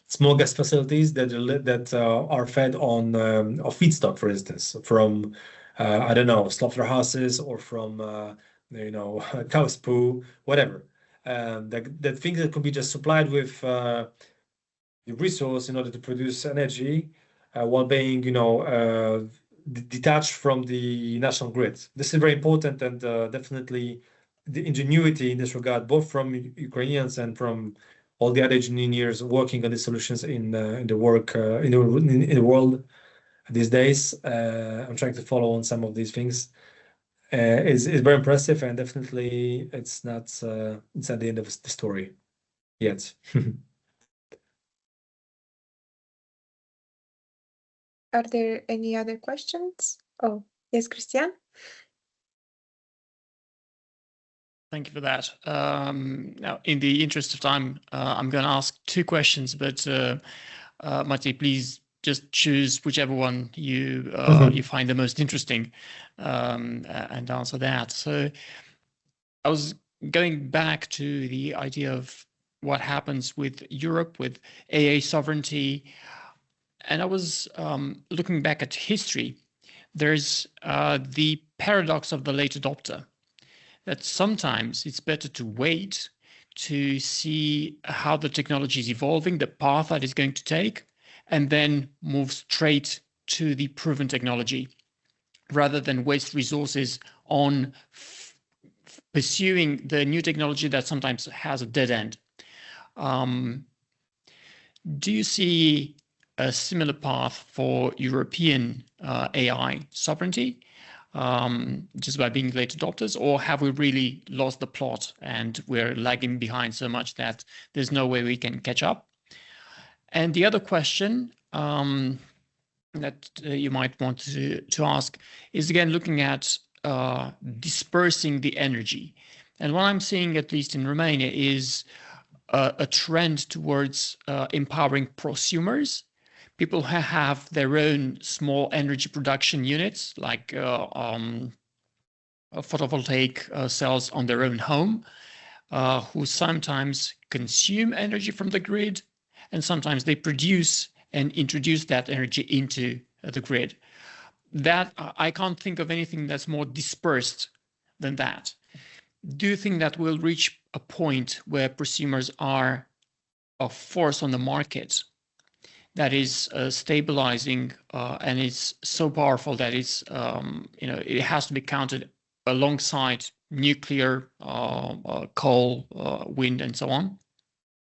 small gas facilities that are fed on feedstock, for instance, from I don't know, slaughterhouses, or from cow's poo, whatever. That things that could be just supplied with the resource in order to produce energy while being detached from the national grid. This is very important, and definitely the ingenuity in this regard, both from Ukrainians and from all the other engineers working on these solutions in the world these days. I'm trying to follow on some of these things. Is very impressive, and definitely it's not it's at the end of the story yet. Are there any other questions? Oh, yes, Cristian. Thank you for that. Now, in the interest of time, I'm going to ask two questions, but Maciej, please just choose whichever one you you find the most interesting and answer that. So I was going back to the idea of what happens with Europe, with AA sovereignty, and I was looking back at history. There's the paradox of the late adopter. that sometimes it's better to wait to see how the technology is evolving, the path that it's going to take, and then move straight to the proven technology, rather than waste resources on pursuing the new technology that sometimes has a dead end. Do you see a similar path for European AI sovereignty, just by being late adopters, or have we really lost the plot and we're lagging behind so much that there's no way we can catch up? And the other question that you might want to ask is, again, looking at dispersing the energy. And what I'm seeing, at least in Romania, is a trend towards empowering prosumers, people who have their own small energy production units, like photovoltaic cells on their own home, who sometimes consume energy from the grid, and sometimes they produce and introduce that energy into the grid. That I can't think of anything that's more dispersed than that. Do you think that we'll reach a point where prosumers are a force on the market that is stabilizing and is so powerful that it's it has to be counted alongside nuclear, coal, wind, and so on,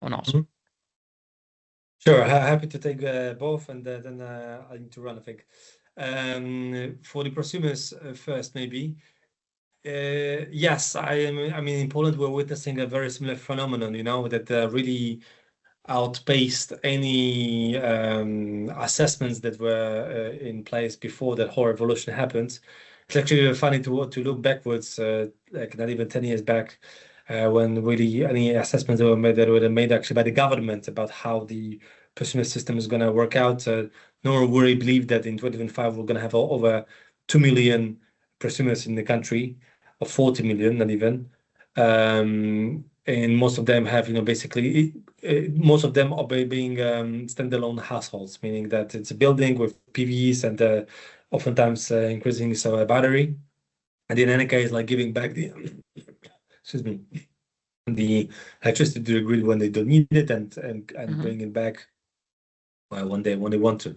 or not? Mm-hmm. Sure, happy to take both, and then I need to run, I think. For the prosumers first, maybe. Yes, I mean, in Poland, we're witnessing a very similar phenomenon, that really outpaced any assessments that were in place before that whole revolution happened. It's actually funny to look backwards, like not even 10 years back, when really any assessments that were made actually by the government about how the prosumer system is going to work out. No one really believed that in 2025 we're going to have over 2 million prosumers in the country, or 40 million, not even. And most of them have, basically, most of them are being standalone households, meaning that it's a building with PVs and oftentimes increasing so a battery. And in any case, like giving back the, the electricity to the grid when they don't need it, and mm-hmm. bring it back when they want to.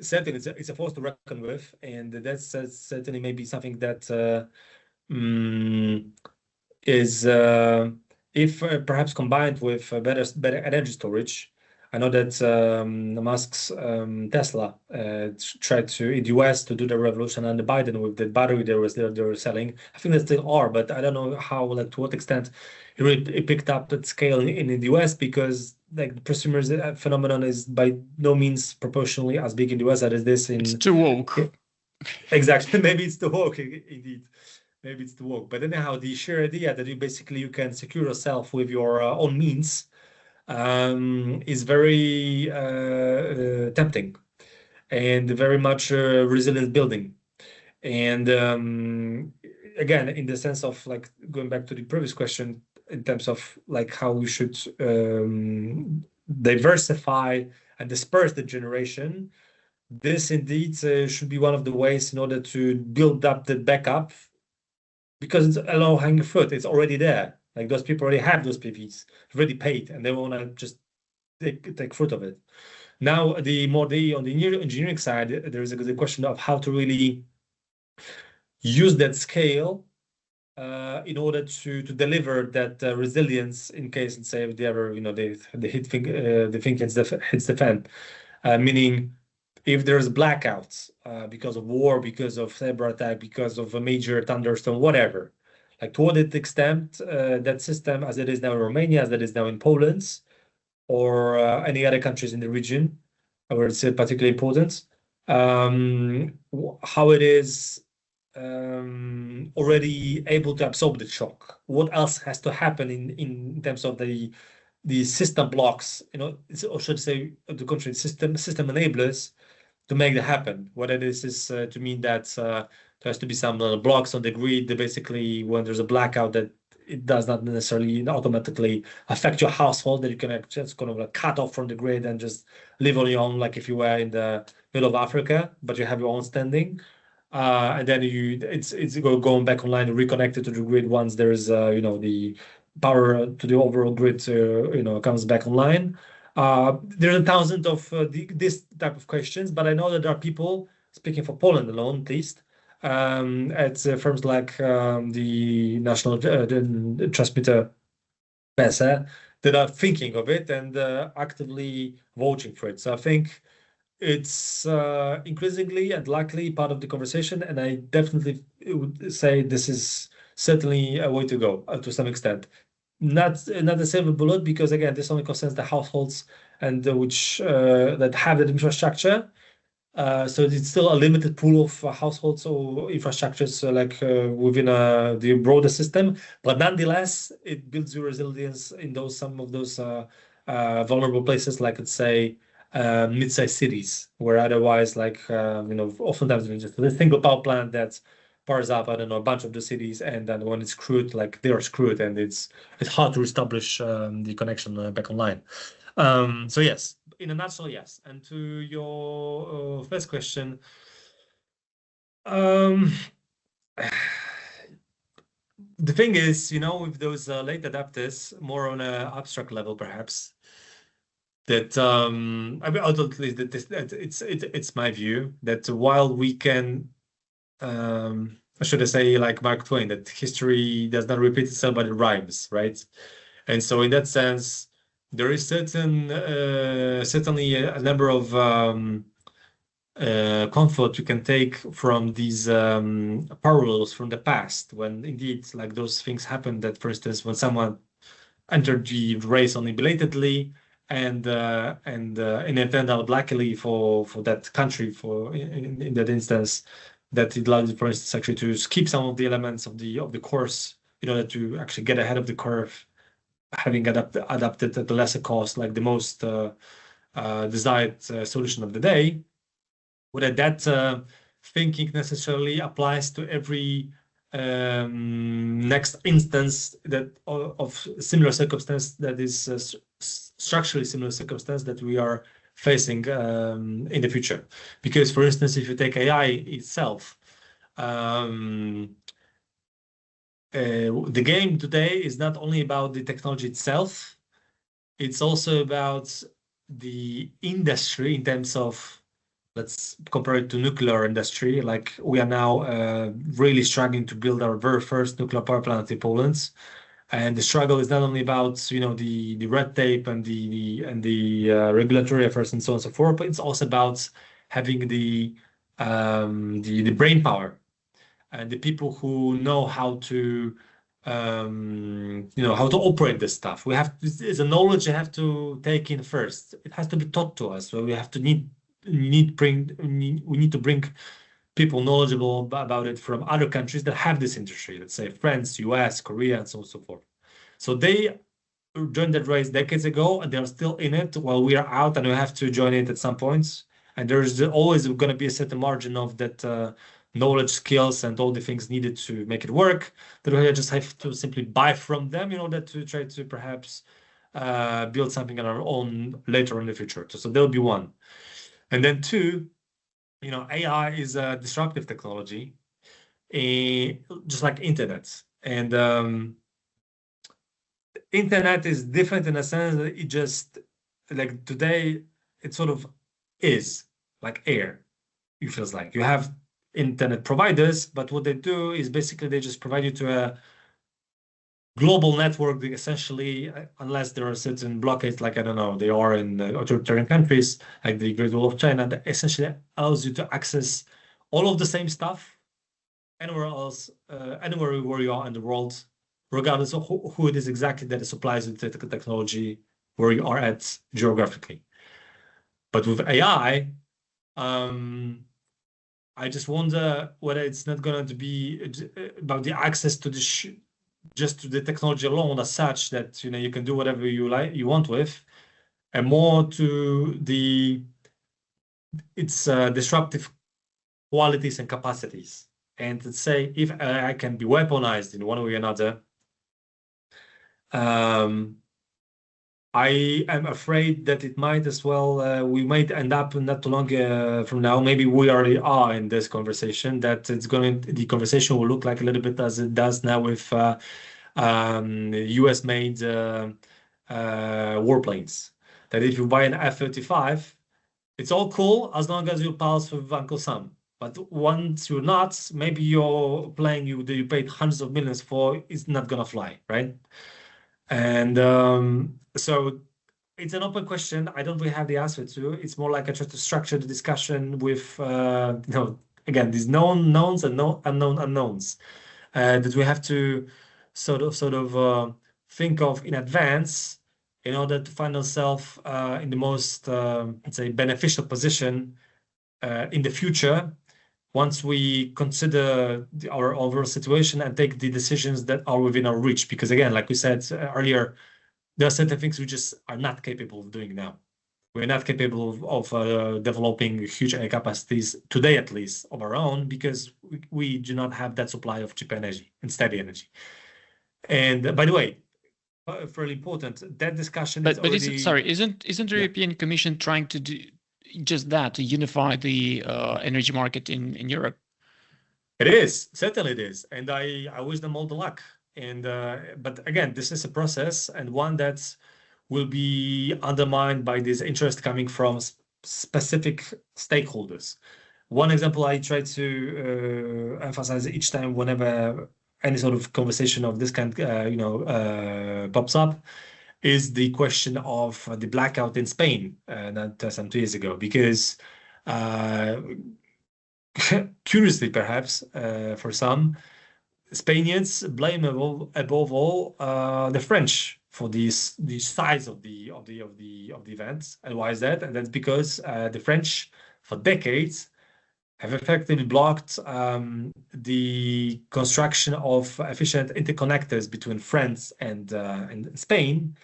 Certainly, it's a force to reckon with, and that's certainly maybe something that is, if perhaps combined with better energy storage. I know that Musk's Tesla tried to, in the US, to do the revolution under Biden with the battery they were selling. I think they still are, but I don't know how, like, to what extent it picked up that scale in the US, because like the prosumers phenomenon is by no means proportionally as big in the US as this in. It's too woke. Exactly, maybe it's too woke, indeed. Maybe it's too woke. But anyhow, the sheer idea that you can secure yourself with your own means is very tempting and very much resilient building. And again, in the sense of, like, going back to the previous question, in terms of like how we should diversify and disperse the generation, this indeed should be one of the ways in order to build up the backup, because it's a low-hanging fruit. It's already there. Like, those people already have those PVs already paid, and they want to just take fruit of it. Now, on the engineering side, there is the question of how to really use that scale in order to deliver that resilience in case, let's say, if they ever, the thing hits the fan. Meaning, if there's blackouts because of war, because of cyber attack, because of a major thunderstorm, whatever, like, to what extent that system, as it is now in Romania, as it is now in Poland, or any other countries in the region, where it's particularly important, how it is already able to absorb the shock. What else has to happen in terms of the system blocks, or should I say, the country system enablers to make that happen? Whether this is to mean that there has to be some blocks on the grid, basically, when there's a blackout, that it does not necessarily automatically affect your household, that you can just kind of like cut off from the grid and just live on your own, like if you were in the middle of Africa, but you have your own standing. and then it's going back online and reconnected to the grid once there is the power to the overall grid comes back online. There's 1,000 of this type of questions, but I know that there are people speaking for Poland alone, at least, at firms like the national transmitter PESA that are thinking of it and actively voting for it. So I think it's increasingly and likely part of the conversation, and I definitely would say this is certainly a way to go to some extent. Not a silver bullet, because again, this only concerns the households and which that have that infrastructure. So it's still a limited pool of households or infrastructures within the broader system. But nonetheless, it builds your resilience in some of those vulnerable places, like let's say mid-sized cities, where otherwise, oftentimes there's just a single power plant that powers up, I don't know, a bunch of the cities, and then when it's screwed, they are screwed, and it's hard to establish the connection back online. So yes, in a nutshell, yes. And to your first question, the thing is, with those late adapters, more on an abstract level, perhaps, that ultimately, it's my view that while we can, should I say, like Mark Twain, that history does not repeat itself, but it rhymes, right? And so, in that sense, there is certainly a number of comfort you can take from these parallels from the past, when indeed those things happened. That, for instance, when someone entered the race only belatedly, and it turned out luckily for that country, in that instance, that it allowed, for instance, actually to skip some of the elements of the course in order to actually get ahead of the curve, having adapted at the lesser cost, like the most desired solution of the day. Whether that thinking necessarily applies to every next instance of similar circumstance, that is structurally similar circumstance that we are facing in the future. Because, for instance, if you take AI itself, the game today is not only about the technology itself, it's also about the industry in terms of, let's compare it to nuclear industry. Like, we are now really struggling to build our very first nuclear power plant in Poland. And the struggle is not only about, the red tape and the regulatory efforts and so on and so forth, but it's also about having the brain power and the people who know how to operate this stuff. It's a knowledge you have to take in first. It has to be taught to us. So we need to bring people knowledgeable about it from other countries that have this industry. Let's say France, US, Korea, and so on and so forth. So they joined that race decades ago, and they're still in it while we are out, and we have to join it at some points. And there's always going to be a certain margin of that knowledge, skills, and all the things needed to make it work, that we just have to simply buy from them in order to try to perhaps build something on our own later in the future. So there'll be one. And then two, AI is a disruptive technology, just like internet. And internet is different in a sense that it just, like today, it sort of is like air. It feels like you have internet providers, but what they do is basically they just provide you to a global network that essentially, unless there are certain blockades, like, I don't know, they are in authoritarian countries, like the Great Wall of China, that essentially allows you to access all of the same stuff anywhere else, anywhere where you are in the world, regardless of who it is exactly that supplies you the technology where you are at geographically. But with AI, I just wonder whether it's not going to be about the access to just to the technology alone as such, that you can do whatever you want with, and more to its disruptive qualities and capacities. And let's say if AI can be weaponized in one way or another, I am afraid that it might as well, we might end up not too long from now, maybe we already are in this conversation, that the conversation will look like a little bit as it does now with US-made warplanes. That if you buy an F-35, it's all cool as long as you pass with Uncle Sam. But once you're not, maybe your plane you paid hundreds of millions for is not gonna fly, right? And so it's an open question. I don't really have the answer to. It's more like I try to structure the discussion with, again, these known knowns and unknown unknowns that we have to sort of think of in advance in order to find ourselves in the most, let's say, beneficial position in the future once we consider our overall situation and take the decisions that are within our reach. Because again, like we said earlier, there are certain things we just are not capable of doing now. We're not capable of developing huge AI capacities today, at least, of our own, because we do not have that supply of cheap energy and steady energy. And by the way, fairly important, that discussion is already... Isn't the European Commission trying to do just that, to unify the energy market in Europe? It is, certainly it is. And I wish them all the luck. And but again, this is a process and one that will be undermined by this interest coming from specific stakeholders. One example I try to emphasize each time whenever any sort of conversation of this kind, pops up, is the question of the blackout in Spain some 2 years ago, because curiously, perhaps for some, Spaniards blame above all the French for the size of the events. And why is that? And that's because the French, for decades, have effectively blocked the construction of efficient interconnectors between France and Spain,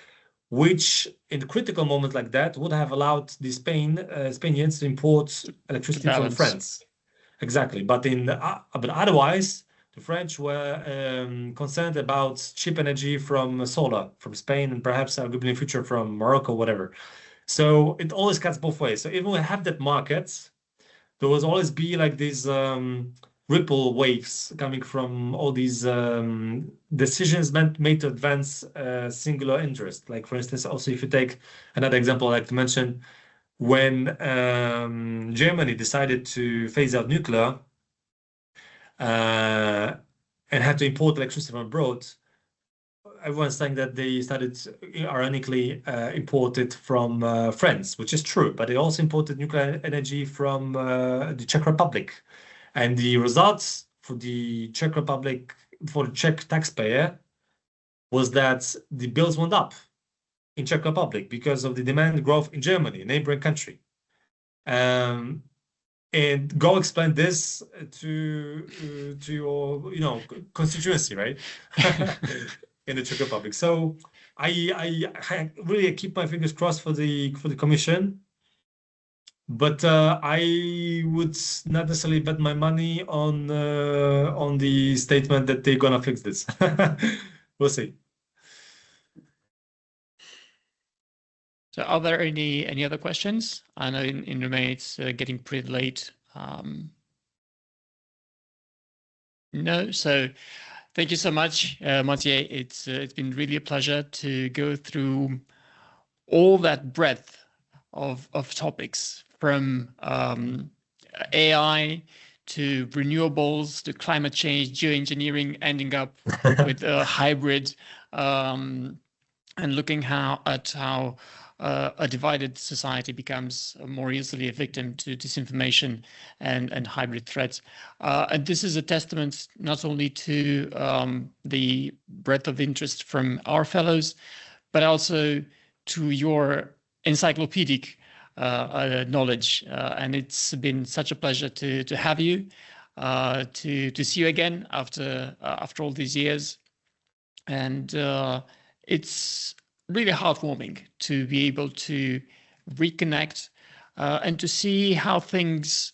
which in a critical moment like that would have allowed the Spaniards to import electricity from France. Exactly, but otherwise, the French were concerned about cheap energy from solar, from Spain, and perhaps arguably in the future from Morocco, whatever. So it always cuts both ways. So even when we have that market, there will always be like these ripple waves coming from all these decisions made to advance singular interest. Like, for instance, also if you take another example I like to mention, when Germany decided to phase out nuclear and had to import electricity from abroad, everyone's saying that they started, ironically, imported from France, which is true, but they also imported nuclear energy from the Czech Republic. And the results for the Czech Republic, for the Czech taxpayer, was that the bills went up in Czech Republic because of the demand growth in Germany, a neighboring country. And go explain this to your constituency, right? In the Czech Republic. So I really keep my fingers crossed for the Commission, but I would not necessarily bet my money on the statement that they're gonna fix this. We'll see. So are there any other questions? I know in Romania it's getting pretty late. No, so thank you so much, Maciej. It's been really a pleasure to go through all that breadth of topics, from AI to renewables to climate change, geoengineering, ending up with a hybrid, and looking at how a divided society becomes more easily a victim to disinformation and hybrid threats. And this is a testament not only to the breadth of interest from our fellows, but also to your encyclopedic knowledge. And it's been such a pleasure to have you, to see you again after all these years. And it's really heartwarming to be able to reconnect and to see how things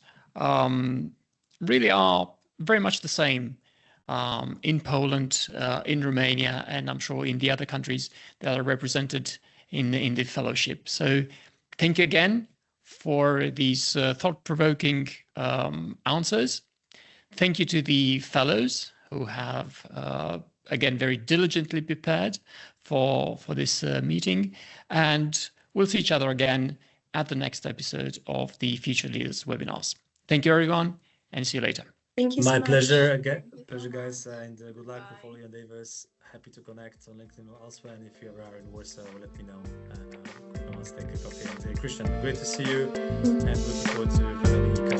really are very much the same in Poland, in Romania, and I'm sure in the other countries that are represented in the fellowship. So thank you again for these thought-provoking answers. Thank you to the fellows who have, again, very diligently prepared for this meeting. And we'll see each other again at the next episode of the Future Leaders webinars. Thank you, everyone, and see you later. Thank you so My much. pleasure again. Pleasure, guys, and good luck with all your endeavors. Happy to connect on LinkedIn or elsewhere. And if you ever are in Warsaw, let me know. And let's take a coffee. And Cristian, great to see you, and looking forward to finally